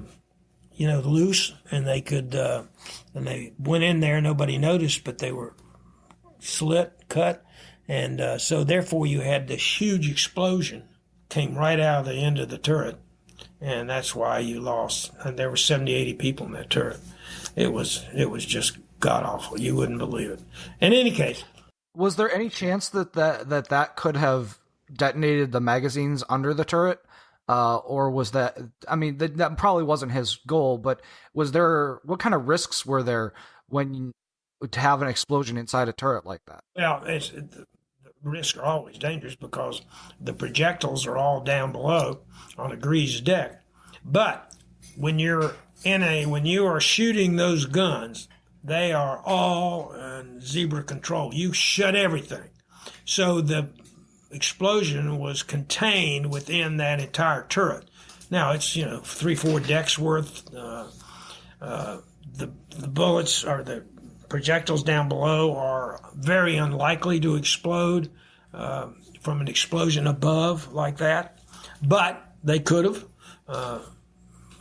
loose, and they could, and they went in there, nobody noticed, but they were cut. And so therefore you had this huge explosion came right out of the end of the turret. And that's why you lost. And there were 70, 80 people in that turret. It was just god-awful. You wouldn't believe it. In any case. Was there any chance that could have detonated the magazines under the turret? Or was that, I mean, that probably wasn't his goal, but what kind of risks were there to have an explosion inside a turret like that? Well, the risks are always dangerous because the projectiles are all down below on a greased deck. But when you are shooting those guns, they are all in zebra control. You shut everything. So the explosion was contained within that entire turret. Now it's 3-4 decks worth. The bullets or the projectiles down below are very unlikely to explode from an explosion above like that, but they could have.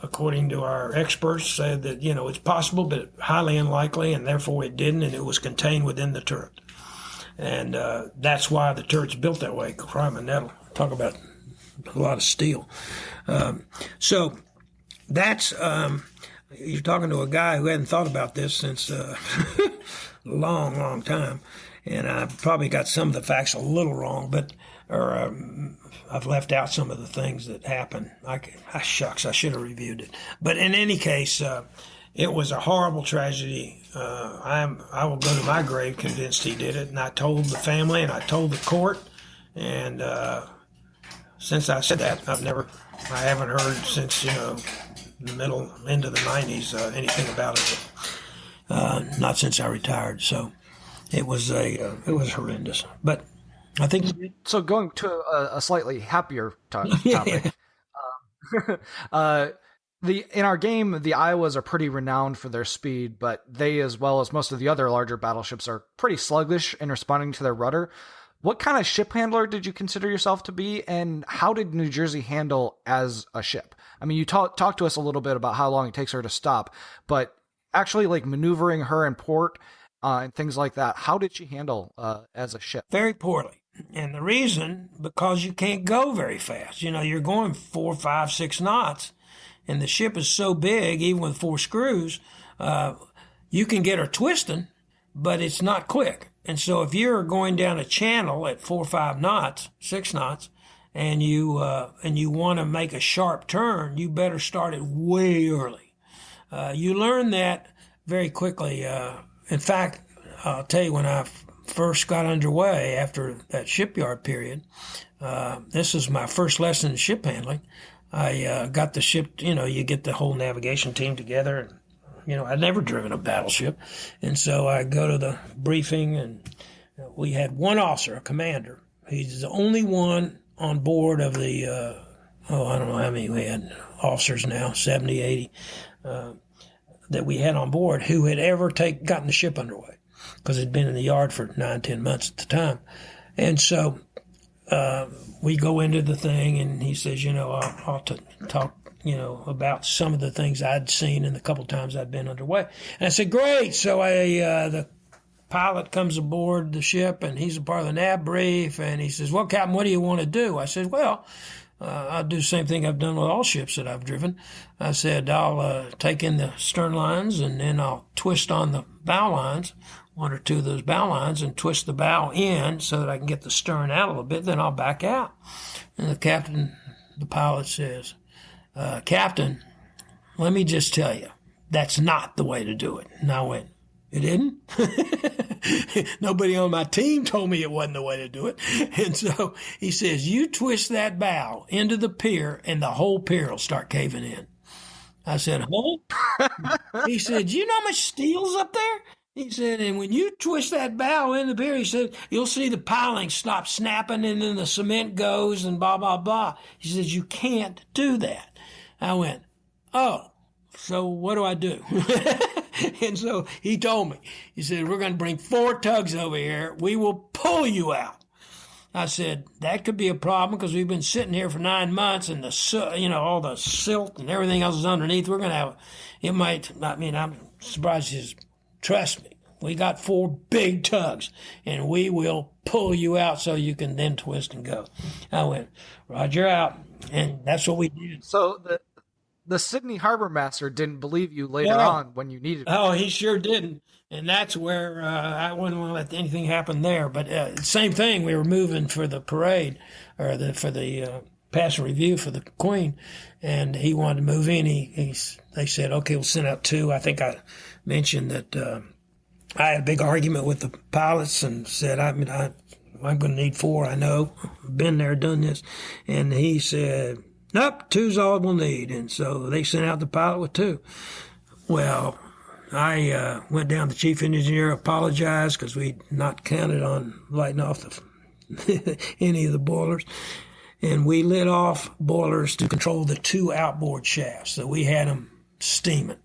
According to our experts, said that it's possible, but highly unlikely, and therefore it didn't, and it was contained within the turret. And that's why the turret's built that way. Crime and that'll talk about a lot of steel. So that's you're talking to a guy who hadn't thought about this since a long, long time, and I probably got some of the facts a little wrong, I've left out some of the things that happened. Shucks, I should have reviewed it. But in any case, it was a horrible tragedy. I will go to my grave convinced he did it, and I told the family and I told the court. And since I said that, I haven't heard since the end of the 90s anything about it. Not since I retired. So it was horrendous. But I think so. Going to a slightly happier topic. In our game, the Iowas are pretty renowned for their speed, but they, as well as most of the other larger battleships, are pretty sluggish in responding to their rudder. What kind of ship handler did you consider yourself to be, and how did New Jersey handle as a ship? I mean, you talked to us a little bit about how long it takes her to stop, but actually, like, maneuvering her in port and things like that, how did she handle as a ship? Very poorly. And the reason, because you can't go very fast. You know, you're going 4, 5, 6 knots, and the ship is so big, even with 4 screws, you can get her twisting, but it's not quick. And so if you're going down a channel at 4 or 5 knots, 6 knots, and you want to make a sharp turn, you better start it way early. You learn that very quickly. In fact, I'll tell you, when I first got underway after that shipyard period, this is my first lesson in ship handling. I got the ship, you get the whole navigation team together, and I'd never driven a battleship. And so I go to the briefing, and we had one officer, a commander. He's the only one on board of the, I don't know how many we had officers now, 70, 80, that we had on board who had ever gotten the ship underway, because it'd been in the yard for 9, 10 months at the time. And so we go into the thing, and he says, I'll talk about some of the things I'd seen in the couple times I'd been underway. And I said, great. So the pilot comes aboard the ship, and he's a part of the nav brief, and he says, well, Captain, what do you want to do? I said, well, I'll do the same thing I've done with all ships that I've driven. I said, I'll take in the stern lines, and then I'll twist on the bow lines, 1 or 2 of those bow lines, and twist the bow in so that I can get the stern out a little bit. Then I'll back out. And the pilot says, Captain, let me just tell you, that's not the way to do it. And I went, it isn't? Nobody on my team told me it wasn't the way to do it. And so he says, you twist that bow into the pier, and the whole pier will start caving in. I said, He said, you know how much steel's up there? He said, and when you twist that bow in the pier, he said, you'll see the pilings stop snapping, and then the cement goes, and blah, blah, blah. He says, you can't do that. I went, oh, so what do I do? And so he told me, he said, we're going to bring 4 tugs over here. We will pull you out. I said, that could be a problem, because we've been sitting here for 9 months, and all the silt and everything else is underneath. We're going to I'm surprised he says, trust me, we got 4 big tugs, and we will pull you out so you can then twist and go. I went, Roger, out. And that's what we did. So the Sydney Harbor Master didn't believe you later on when you needed it. Oh, he sure didn't. And that's where I wouldn't want to let anything happen there. But same thing, we were moving for the parade, or for the pass review for the Queen, and he wanted to move in. They said, okay, we'll send out 2. I think I mentioned that I had a big argument with the pilots and said, I'm going to need 4. I know. I've been there, done this. And he said, nope, 2's all we'll need. And so they sent out the pilot with 2. Well, I went down to the chief engineer, apologized, because we'd not counted on lighting off any of the boilers. And we lit off boilers to control the 2 outboard shafts. So we had them steaming.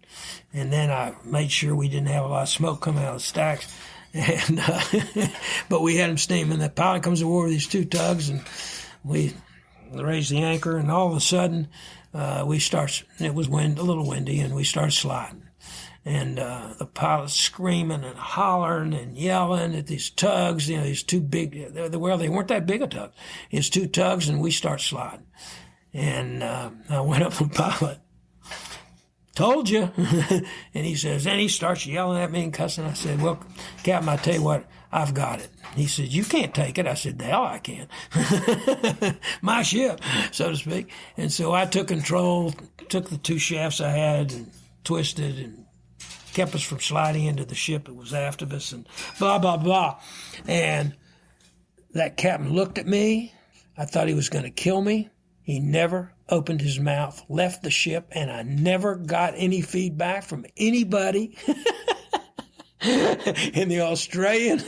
And then I made sure we didn't have a lot of smoke coming out of the stacks. And but we had them steaming. The pilot comes aboard with these 2 tugs, and we raised the anchor, and all of a sudden it was a little windy, and we started sliding. And the pilot's screaming and hollering and yelling at these tugs, these 2 big, well, they weren't that big a tug. It's 2 tugs, and we start sliding. And I went up to the pilot, told you. And he says, and he starts yelling at me and cussing. I said, well, Captain, I tell you what, I've got it. He said, you can't take it. I said, the hell I can. My ship, so to speak. And so I took control, took the 2 shafts I had and twisted and kept us from sliding into the ship that was after us, and blah, blah, blah. And that captain looked at me. I thought he was going to kill me. He never opened his mouth, left the ship, and I never got any feedback from anybody. And the Australian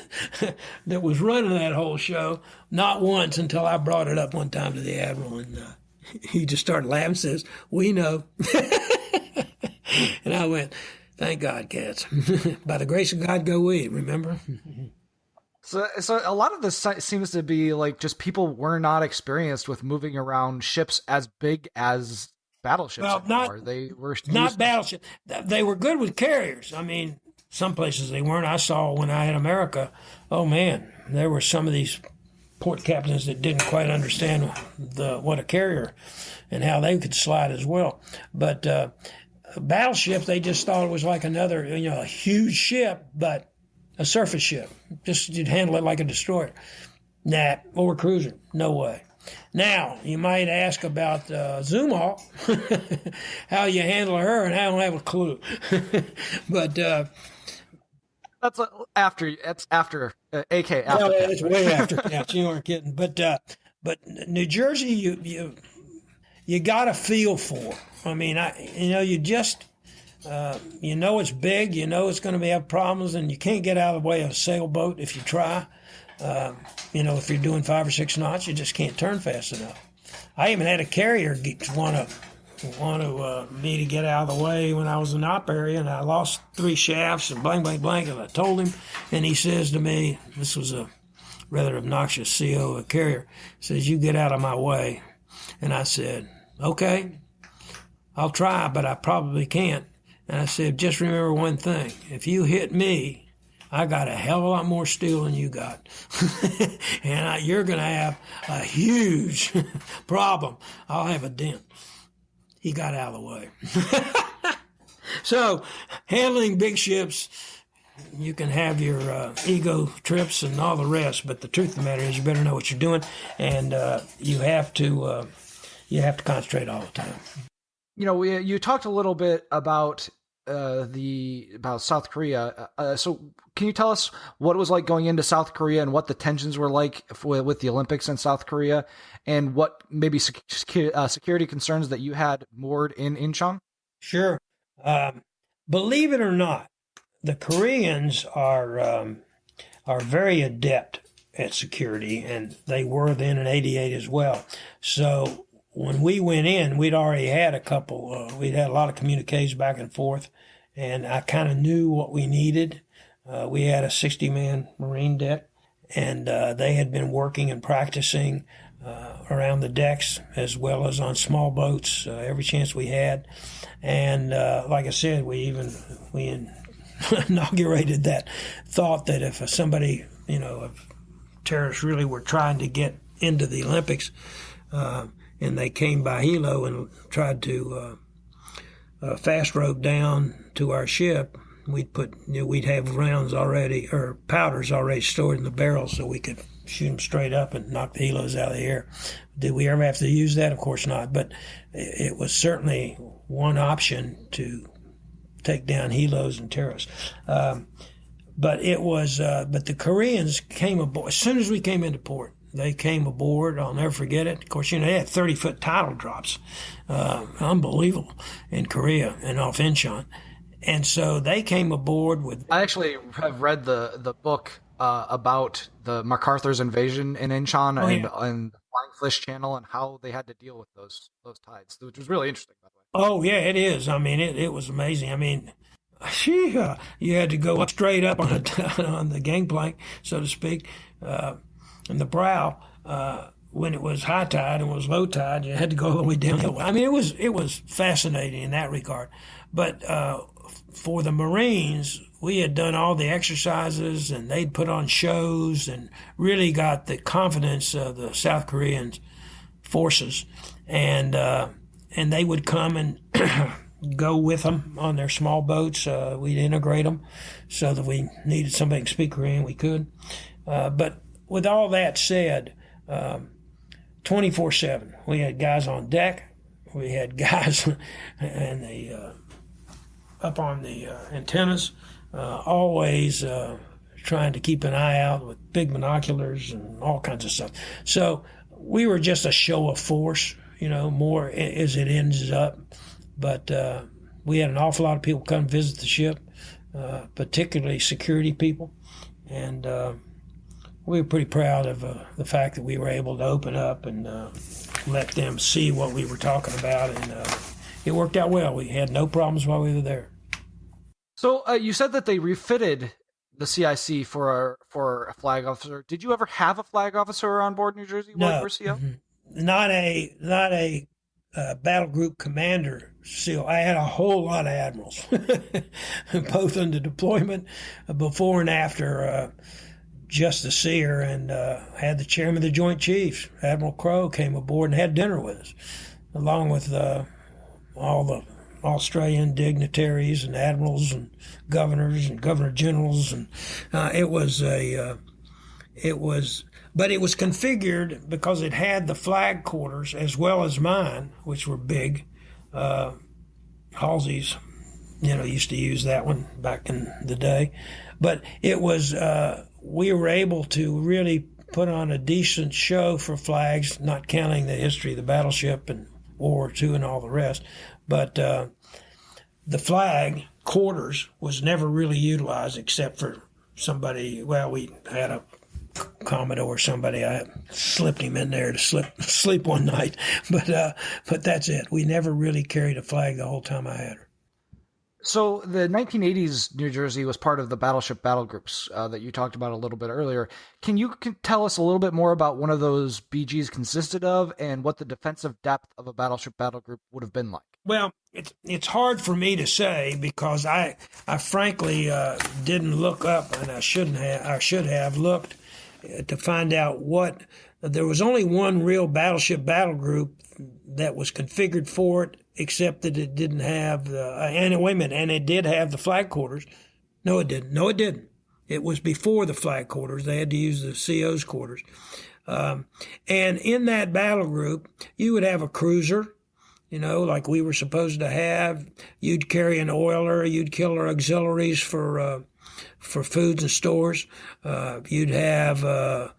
that was running that whole show, not once, until I brought it up one time to the Admiral, and he just started laughing and says, we know. And I went, thank God, Katz. By the grace of God go we, remember? So a lot of this seems to be like just people were not experienced with moving around ships as big as battleships anymore. They were not battleships. They were good with carriers. I mean, some places they weren't. I saw when I had America, oh man, there were some of these port captains that didn't quite understand what a carrier and how they could slide as well. But battleship, they just thought it was like another, a huge ship, but a surface ship. Just you'd handle it like a destroyer. Nah, or a cruiser. No way. Now, you might ask about Zumwalt, how you handle her, and I don't have a clue. But that's after. It's after AK. After it's way after Katz. You aren't kidding. But New Jersey, you got a feel for. I mean, you just. It's big, it's going to have problems, and you can't get out of the way of a sailboat if you try. If you're doing 5 or 6 knots, you just can't turn fast enough. I even had a carrier want me to get out of the way when I was in the op area, and I lost 3 shafts and blank, blank, blank, and I told him, and he says to me, this was a rather obnoxious CO of a carrier, says, you get out of my way. And I said, okay, I'll try, but I probably can't. And I said, just remember one thing. If you hit me, I got a hell of a lot more steel than you got. And you're going to have a huge problem. I'll have a dent. He got out of the way. So handling big ships, you can have your ego trips and all the rest, but the truth of the matter is you better know what you're doing, and you have to concentrate all the time. You talked a little bit about South Korea. So can you tell us what it was like going into South Korea and what the tensions were like with the Olympics in South Korea, and what maybe security concerns that you had moored in Incheon? Sure. Believe it or not, the Koreans are very adept at security, and they were then in '88 as well. So when we went in, we'd already had we'd had a lot of communiques back and forth, and I kind of knew what we needed. We had a 60-man Marine deck, and they had been working and practicing around the decks as well as on small boats every chance we had. And like I said, we inaugurated that thought that if somebody, if terrorists really were trying to get into the Olympics, and they came by helo and tried to fast rope down to our ship, we'd have rounds already, or powders already stored in the barrels, so we could shoot them straight up and knock the helos out of the air. Did we ever have to use that? Of course not, but it was certainly one option to take down helos and terrorists. But the Koreans came aboard as soon as we came into port. They came aboard. I'll never forget it. Of course, they had 30-foot tidal drops. Unbelievable in Korea and off Incheon. And so they came aboard with... I actually have read the book about the MacArthur's invasion in Incheon and the Flying Fish Channel and how they had to deal with those tides, which was really interesting, by the way. Oh, yeah, it is. I mean, it was amazing. I mean, you had to go straight up on the gangplank, so to speak, in the brow. When it was high tide and was low tide, you had to go all the way downhill. I mean, it was fascinating in that regard. But for the Marines, we had done all the exercises, and they'd put on shows and really got the confidence of the South Korean forces. And they would come and go with them on their small boats. We'd integrate them so that we needed somebody to speak Korean, we could. But with all that said, 24/7, we had guys on deck. We had guys up on the antennas, always trying to keep an eye out with big binoculars and all kinds of stuff. So we were just a show of force, more as it ends up. But we had an awful lot of people come visit the ship, particularly security people. And we were pretty proud of the fact that we were able to open up and let them see what we were talking about and it worked out well. We had no problems while we were there. So you said that they refitted the CIC for a flag officer. Did you ever have a flag officer on board New Jersey No, while you were CO? not a battle group commander SEAL. I had a whole lot of admirals, both in the deployment before and after. Just the seer, and had the chairman of the Joint Chiefs, Admiral Crowe, came aboard and had dinner with us, along with all the Australian dignitaries and admirals and governors and governor generals, and but it was configured because it had the flag quarters as well as mine, which were big. Halsey's, used to use that one back in the day, but it was. We were able to really put on a decent show for flags, not counting the history of the battleship and World War II and all the rest. But the flag quarters was never really utilized except for somebody. Well, we had a Commodore, somebody, I slipped him in there to sleep one night. But that's it. We never really carried a flag the whole time I had her. So the 1980s New Jersey was part of the battleship battle groups that you talked about a little bit earlier. Can you tell us a little bit more about one of those BGs consisted of and what the defensive depth of a battleship battle group would have been like? Well, it's hard for me to say because I frankly didn't look up, and I should have looked to find out what. There was only one real battleship battle group that was configured for it, except that it didn't have and it did have the flag quarters. No, it didn't. It was before the flag quarters. They had to use the CO's quarters. And in that battle group, you would have a cruiser, like we were supposed to have. You'd carry an oiler. You'd kill our auxiliaries for foods and stores. You'd have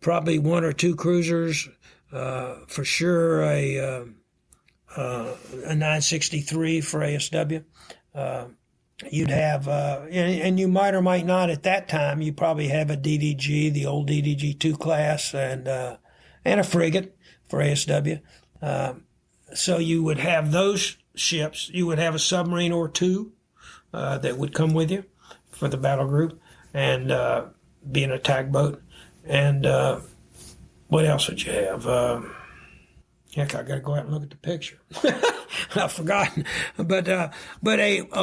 probably one or two cruisers, for sure a 963 for ASW. You'd have, and you might or might not at that time, you probably have a DDG, the old DDG-2 class, and a frigate for ASW. So you would have those ships. You would have a submarine or two that would come with you for the battle group and be an attack boat. And what else would you have? Heck, I got to go out and look at the picture. I've forgotten. But a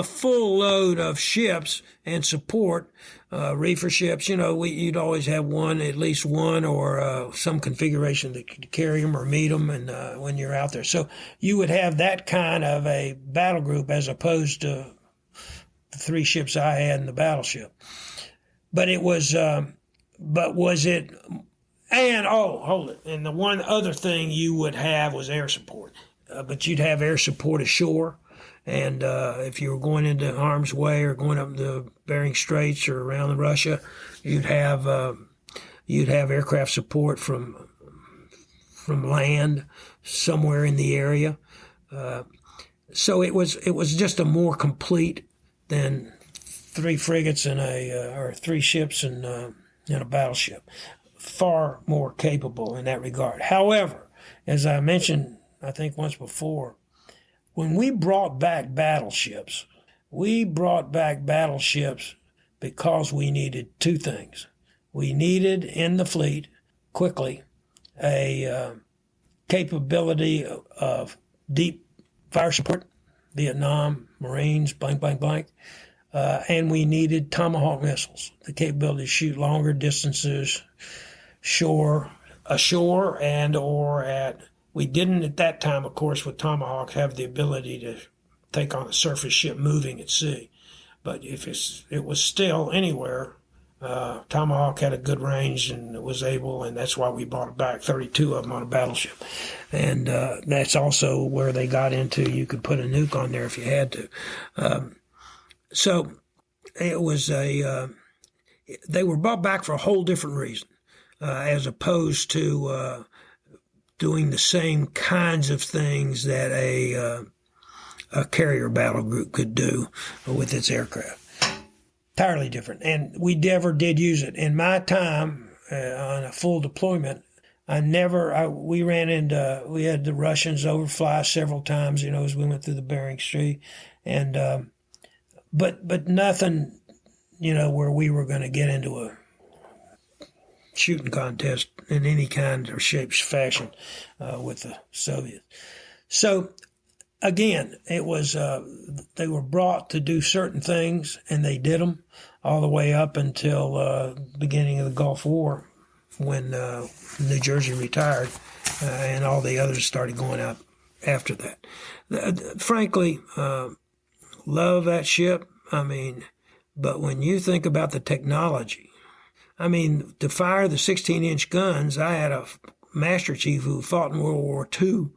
full load of ships and support, reefer ships, you'd always have at least one or some configuration that could carry them or meet them and when you're out there. So you would have that kind of a battle group as opposed to the three ships I had in the battleship. But it was, was it... And, hold it. And the one other thing you would have was air support. But you'd have air support ashore. And if you were going into harm's way or going up the Bering Straits or around Russia, you'd have aircraft support from land somewhere in the area. So it was just a more complete than three frigates or three ships and a battleship. Far more capable in that regard. However, as I mentioned, I think once before, when we brought back battleships because we needed two things. We needed in the fleet, quickly, a capability of deep fire support, Vietnam, Marines, blank, blank, blank. And we needed Tomahawk missiles, the capability to shoot longer distances, ashore and or we didn't at that time, of course, with Tomahawk have the ability to take on a surface ship moving at sea. But if it was still anywhere, Tomahawk had a good range and was able, and that's why we brought it back, 32 of them on a battleship. And that's also where they got into, you could put a nuke on there if you had to. So it was they were brought back for a whole different reason. As opposed to doing the same kinds of things that a carrier battle group could do with its aircraft. Entirely different. And we never did use it. In my time on a full deployment, We had the Russians overfly several times, as we went through the Bering Strait, and but nothing, where we were going to get into a shooting contest in any kind or shape, fashion with the Soviets. So again, it was they were brought to do certain things, and they did them all the way up until the beginning of the Gulf War, when New Jersey retired, and all the others started going out after that. Frankly, love that ship. But when you think about the technology, to fire the 16-inch guns, I had a Master Chief who fought in World War II,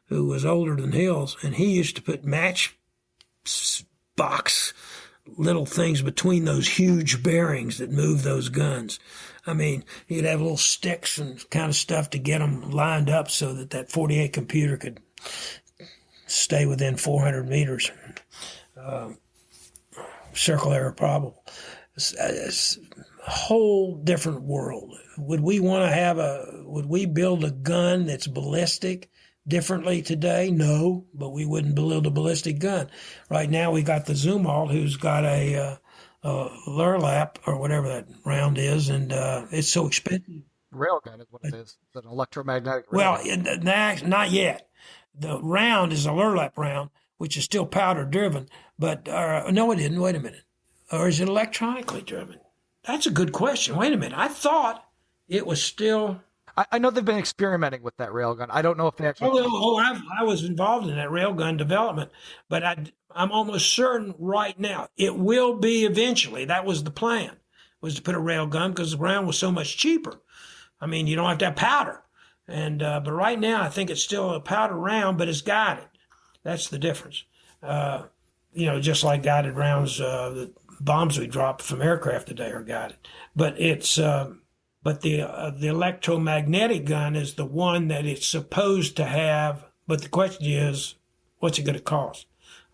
who was older than Hills, and he used to put match box little things between those huge bearings that move those guns. He'd have little sticks and kind of stuff to get them lined up so that 48 computer could stay within 400 meters. Circle error probable. It's a whole different world. Would we build a gun that's ballistic differently today? No, but we wouldn't build a ballistic gun. Right now we got the Zumwalt, who's got a Lurlap or whatever that round is, and it's so expensive. Railgun is what it is. It's an electromagnetic railgun. Well, not yet. The round is a Lurlap round, which is still powder driven, but no, it isn't. Wait a minute. Or is it electronically driven? That's a good question. Wait a minute. I thought it was still... I know they've been experimenting with that railgun. I don't know if they actually... I was involved in that railgun development, but I'm almost certain right now it will be eventually. That was the plan, was to put a railgun because the round was so much cheaper. You don't have to have powder. But right now I think it's still a powder round, but it's guided. That's the difference. Just like guided rounds, the bombs we drop from aircraft today are guided. But it's... But the electromagnetic gun is the one that it's supposed to have. But the question is, what's it going to cost?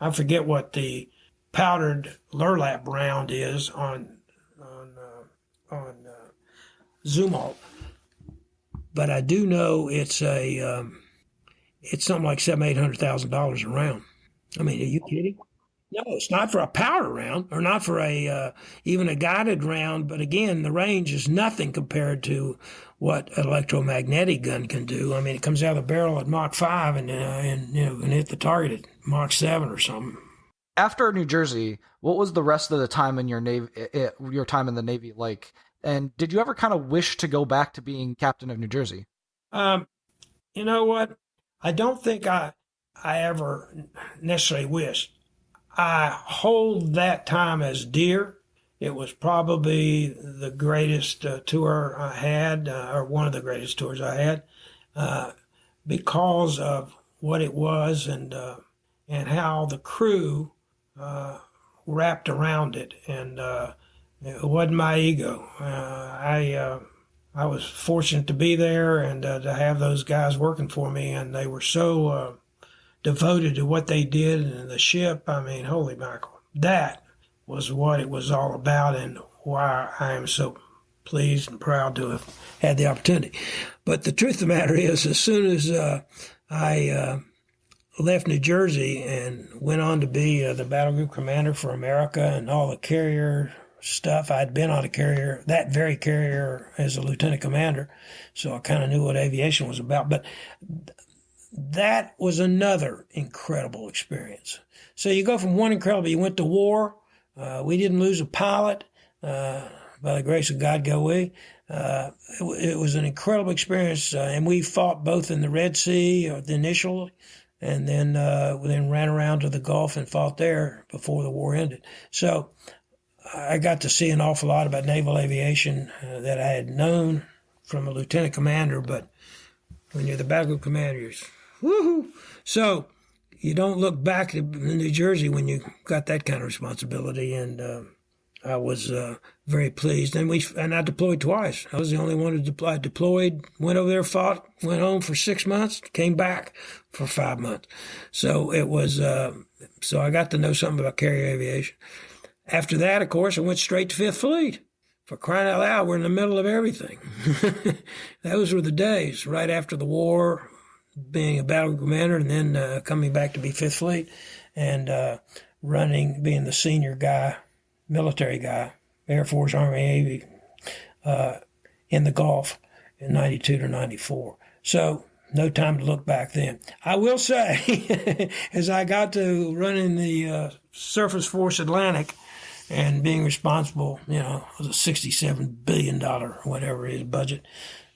I forget what the powdered Lurlap round is on Zumwalt, but I do know it's something like $700,000-$800,000 a round. Are you kidding? No, it's not for a powder round or not for even a guided round. But again, the range is nothing compared to what an electromagnetic gun can do. It comes out of the barrel at Mach 5 and hit the target at Mach 7 or something. After New Jersey, what was the rest of the time in your time in the Navy like? And did you ever kind of wish to go back to being captain of New Jersey? You know what? I don't think I ever necessarily wished. I hold that time as dear. It was probably the greatest tour I had, or one of the greatest tours I had, because of what it was and how the crew wrapped around it. And it wasn't my ego. I was fortunate to be there and to have those guys working for me, and they were so devoted to what they did in the ship. Holy mackerel. That was what it was all about and why I am so pleased and proud to have had the opportunity. But the truth of the matter is, as soon as I left New Jersey and went on to be the battle group commander for America and all the carrier stuff, I'd been on a carrier, that very carrier, as a lieutenant commander, so I kind of knew what aviation was about. But that was another incredible experience. So you go from one incredible, you went to war. We didn't lose a pilot. By the grace of God, go we. It was an incredible experience. And we fought both in the Red Sea initially, and then ran around to the Gulf and fought there before the war ended. So I got to see an awful lot about naval aviation that I had known from a lieutenant commander, but when you're the battle group commander, you're woohoo. So you don't look back to New Jersey when you got that kind of responsibility, and I was very pleased. And I deployed twice. I was the only one who deployed, went over there, fought, went home for 6 months, came back for 5 months. So it was, so I got to know something about carrier aviation. After that, of course, I went straight to Fifth Fleet. for crying out loud, we're in the middle of everything. Those were the days right after the war, being a battle commander and then coming back to be Fifth Fleet and being the senior guy, military guy, Air Force, Army, Navy, in the Gulf in 92 to 94. So no time to look back then. I will say, as I got to running the Surface Force Atlantic and being responsible, it was a $67 billion, whatever it is, budget.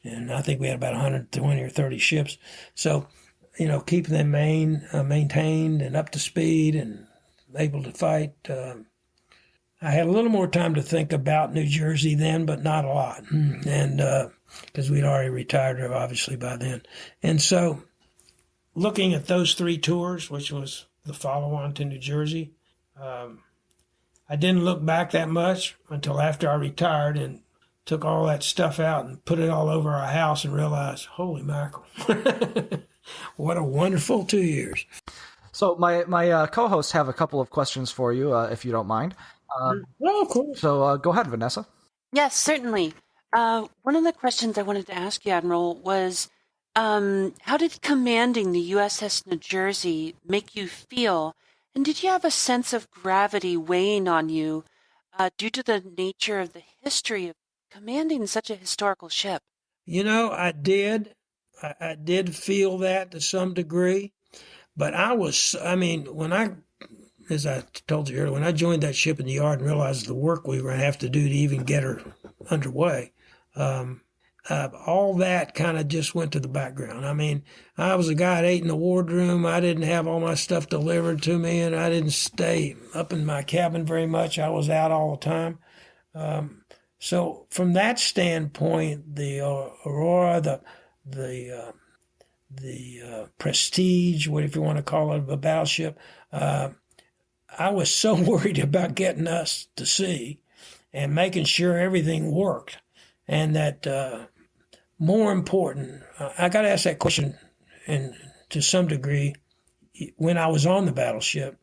And I think we had about 120 or 30 ships. So, keeping them maintained and up to speed and able to fight. I had a little more time to think about New Jersey then, but not a lot. And because we'd already retired, obviously, by then. And so looking at those 3 tours, which was the follow-on to New Jersey, I didn't look back that much until after I retired and took all that stuff out and put it all over our house and realized, holy mackerel, what a wonderful 2 years. So my co-hosts have a couple of questions for you, if you don't mind. Well, of course. So go ahead, Vanessa. Yes, certainly. One of the questions I wanted to ask you, Admiral, was how did commanding the U.S.S. New Jersey make you feel? And did you have a sense of gravity weighing on you due to the nature of the history of commanding such a historical ship? I did. I did feel that to some degree. But as I told you earlier, when I joined that ship in the yard and realized the work we were going to have to do to even get her underway, all that kind of just went to the background. I was a guy that ate in the wardroom. I didn't have all my stuff delivered to me, and I didn't stay up in my cabin very much. I was out all the time. So from that standpoint, the Aurora, the Prestige, if you want to call it, a battleship, I was so worried about getting us to sea and making sure everything worked. And that, more important, I got to ask that question, and to some degree, when I was on the battleship,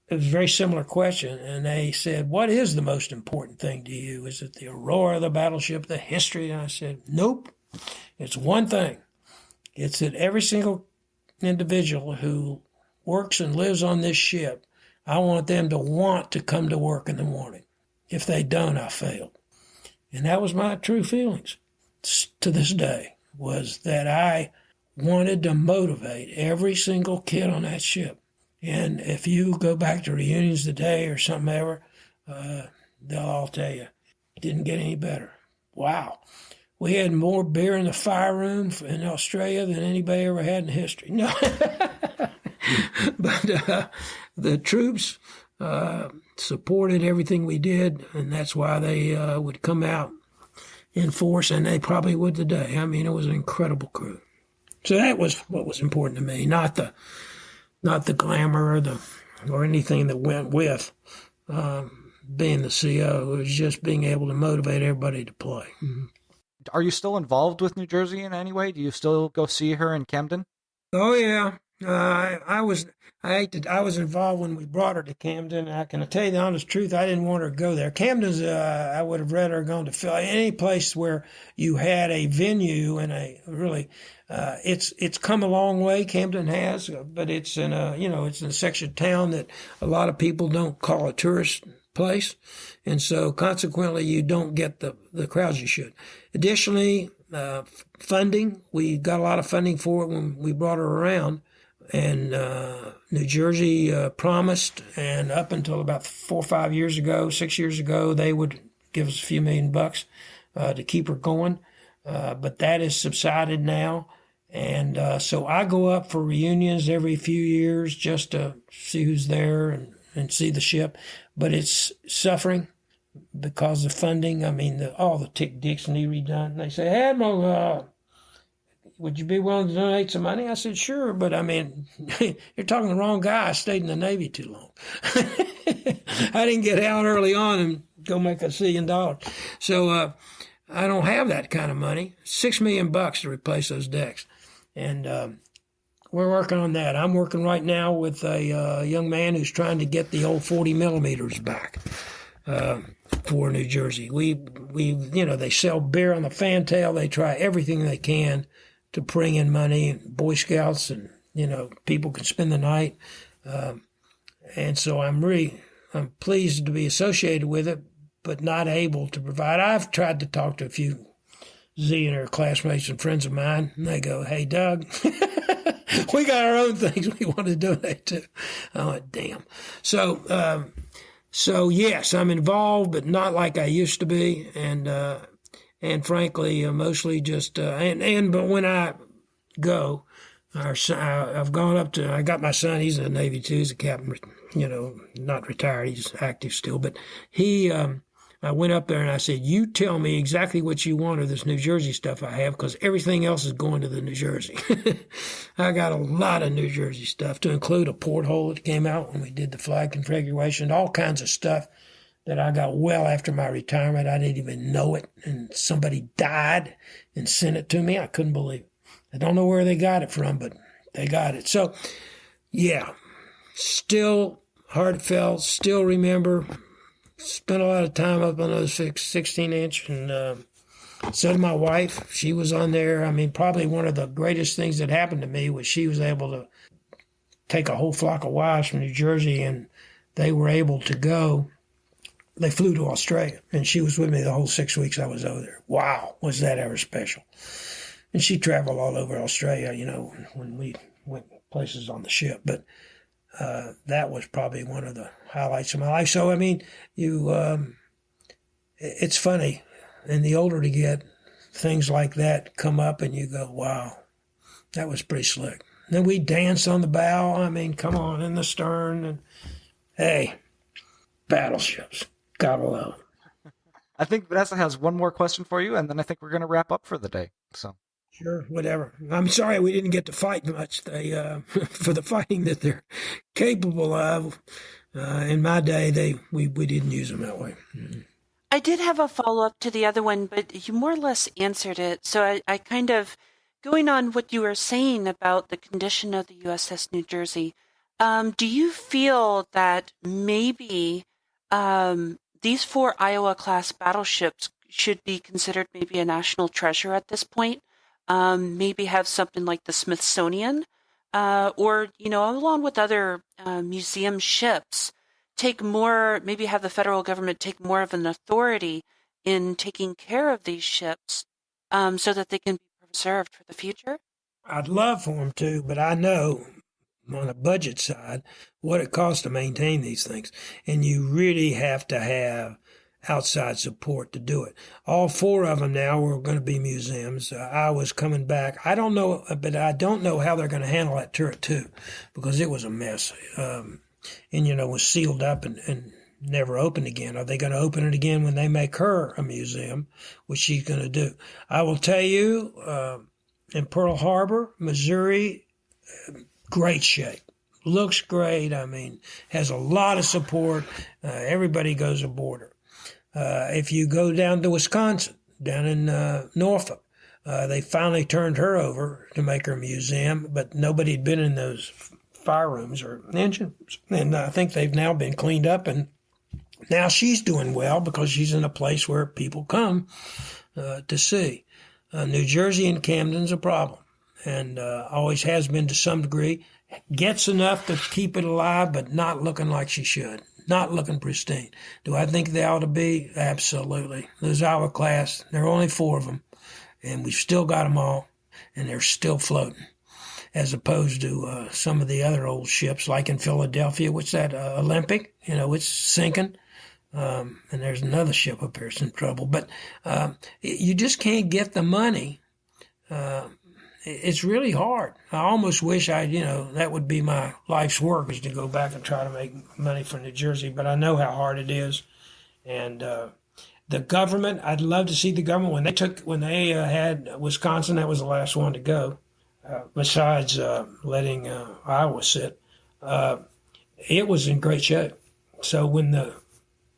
it was a very similar question. And they said, what is the most important thing to you? Is it the Aurora, the battleship, the history? And I said, nope, it's one thing. It's that every single individual who works and lives on this ship, I want them to want to come to work in the morning. If they don't, I failed. And that was my true feelings to this day, was that I wanted to motivate every single kid on that ship. And if you go back to reunions today or something ever, they'll all tell you, it didn't get any better. Wow. We had more beer in the fire room in Australia than anybody ever had in history. No. But the troops supported everything we did, and that's why they would come out in force, and they probably would today. It was an incredible crew. So that was what was important to me, not the glamour or anything that went with being the CO. It was just being able to motivate everybody to play. Mm-hmm. Are you still involved with New Jersey in any way? Do you still go see her in Camden? Oh, yeah. I was involved when we brought her to Camden. I can tell you the honest truth, I didn't want her to go there. Camden's, I would have rather gone to any place where you had a venue and it's come a long way, Camden has, but it's in it's in a section of town that a lot of people don't call a tourist place. And so consequently, you don't get the crowds you should. Additionally, funding, we got a lot of funding for it when we brought her around. And New Jersey promised, and up until about 4 or 5 years ago, 6 years ago, they would give us a few $1 million to keep her going. But that has subsided now. And so I go up for reunions every few years just to see who's there and see the ship. But it's suffering because of funding. All the tick dicks need redone. They say, Admiral, would you be willing to donate some money? I said, sure, but you're talking to the wrong guy. I stayed in the Navy too long. I didn't get out early on and go make $1 zillion. So I don't have that kind of money. $6 million to replace those decks. And we're working on that. I'm working right now with a young man who's trying to get the old 40 millimeters back. for New Jersey. We they sell beer on the fantail. They try everything they can to bring in money, and Boy Scouts, and people can spend the night. And so I'm pleased to be associated with it, but not able to provide. I've tried to talk to a few zillionaire classmates and friends of mine, and they go, "Hey, Doug, we got our own things we want to donate to." I went, "Damn." So yes, I'm involved, but not like I used to be, and frankly, mostly just but when I go, I've gone up to. I got my son. He's in the Navy too. He's a captain. Not retired. He's active still, but he. I went up there and I said, "You tell me exactly what you want of this New Jersey stuff I have, because everything else is going to the New Jersey." I got a lot of New Jersey stuff, to include a porthole that came out when we did the flag configuration, all kinds of stuff that I got well after my retirement. I didn't even know it, and somebody died and sent it to me. I couldn't believe it. I don't know where they got it from, but they got it. So, yeah, still heartfelt, still remember. Spent a lot of time up on those 16-inch, and so did my wife. She was on there. I mean, probably one of the greatest things that happened to me was she was able to take a whole flock of wives from New Jersey, and they were able to go. They flew to Australia, and she was with me the whole 6 weeks I was over there. Wow, was that ever special. And she traveled all over Australia, when we went places on the ship. But that was probably one of the highlights of my life. So, I mean, it's funny. And the older you get, things like that come up and you go, wow, that was pretty slick. And then we danced on the bow. I mean, come on, in the stern. And hey, battleships, gotta love them. I think Vanessa has one more question for you, and then I think we're going to wrap up for the day. So. Sure, whatever. I'm sorry we didn't get to fight much. They for the fighting that they're capable of. In my day, we didn't use them that way. Mm-hmm. I did have a follow-up to the other one, but you more or less answered it. So I kind of, going on what you were saying about the condition of the U.S.S. New Jersey, do you feel that maybe these 4 Iowa-class battleships should be considered maybe a national treasure at this point? Maybe have something like the Smithsonian, or, along with other museum ships, maybe have the federal government take more of an authority in taking care of these ships so that they can be preserved for the future? I'd love for them to, but I know on a budget side what it costs to maintain these things. And you really have to have outside support to do it. All 4 of them now are going to be museums. I was coming back. I don't know, but I don't know how they're going to handle that turret too, because it was a mess. And, was sealed up and never opened again. Are they going to open it again when they make her a museum, which she's going to do? I will tell you, in Pearl Harbor, Missouri, great shape. Looks great. I mean, has a lot of support. Everybody goes aboard her. If you go down to Wisconsin, down in Norfolk, they finally turned her over to make her a museum, but nobody had been in those fire rooms or engines. And I think they've now been cleaned up, and now she's doing well because she's in a place where people come to see. New Jersey and Camden's a problem, and always has been to some degree. Gets enough to keep it alive, but not looking like she should. Not looking pristine. Do I think they ought to be? Absolutely. Those Iowa class, there are only 4 of them, and we've still got them all, and they're still floating, as opposed to some of the other old ships, like in Philadelphia. What's that, Olympic? It's sinking. And there's another ship up here that's in trouble. But you just can't get the money. It's really hard. I almost wish that would be my life's work, is to go back and try to make money for New Jersey, but I know how hard it is. And the government, I'd love to see the government, when they had Wisconsin, that was the last one to go, besides letting Iowa sit. It was in great shape. So when the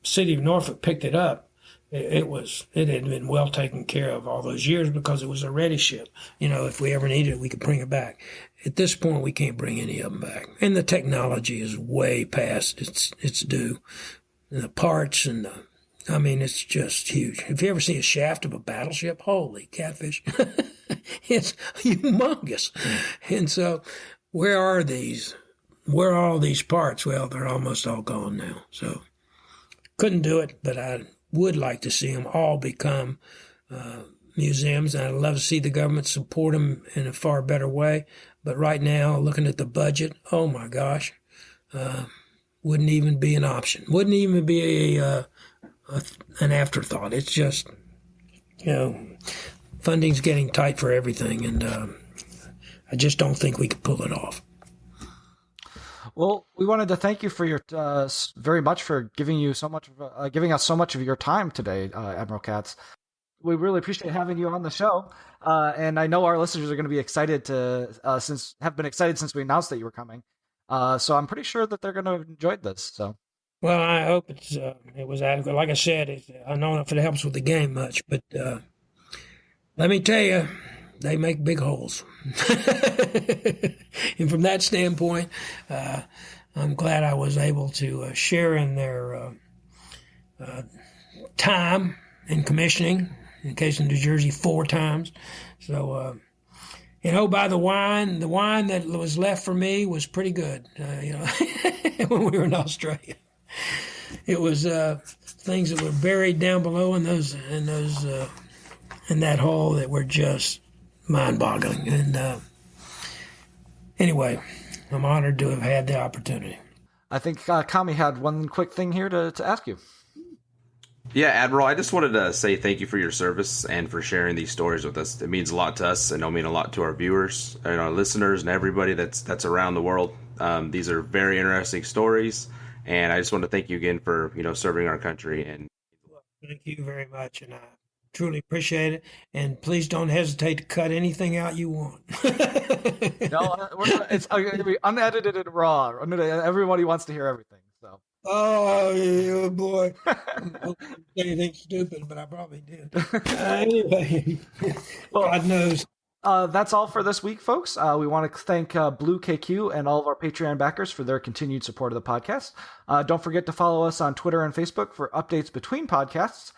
city of Norfolk picked it up, it had been well taken care of all those years, because it was a ready ship. If we ever needed it, we could bring it back. At this point, we can't bring any of them back. And the technology is way past its due. the parts and it's just huge. If you ever see a shaft of a battleship, holy catfish, it's humongous. And so where are all these parts? Well, they're almost all gone now. So couldn't do it, but I would like to see them all become museums. And I'd love to see the government support them in a far better way. But right now, looking at the budget, oh my gosh, wouldn't even be an option. Wouldn't even be an afterthought. It's just, funding's getting tight for everything, and I just don't think we could pull it off. Well, we wanted to thank you for your very much for giving us so much of your time today, Admiral Katz. We really appreciate having you on the show, and I know our listeners are going to be excited have been excited since we announced that you were coming. So I'm pretty sure that they're going to enjoy this. So. Well, I hope it was adequate. Like I said, I don't know if it helps with the game much, but let me tell you, they make big holes. And from that standpoint, I'm glad I was able to share in their time in commissioning, in the case of New Jersey, 4 times. So, by the wine that was left for me was pretty good, when we were in Australia. It was things that were buried down below in that hole that were just mind-boggling. And anyway, I'm honored to have had the opportunity. I think Kami had one quick thing here to ask you. Yeah, Admiral, I just wanted to say thank you for your service and for sharing these stories with us. It means a lot to us, and it'll mean a lot to our viewers and our listeners and everybody that's around the world. These are very interesting stories, and I just want to thank you again for serving our country. And thank you very much, and I truly appreciate it. And please don't hesitate to cut anything out you want. No, it's going to be unedited and raw. Everybody wants to hear everything. So. Oh boy! I don't say anything stupid, but I probably did. Anyway, well, God knows. That's all for this week, folks. We want to thank Blue KQ and all of our Patreon backers for their continued support of the podcast. Don't forget to follow us on Twitter and Facebook for updates between podcasts.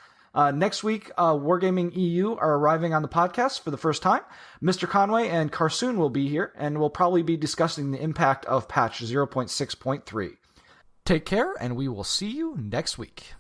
Next week, Wargaming EU are arriving on the podcast for the first time. Mr. Conway and Carsoon will be here, and we'll probably be discussing the impact of patch 0.6.3. Take care, and we will see you next week.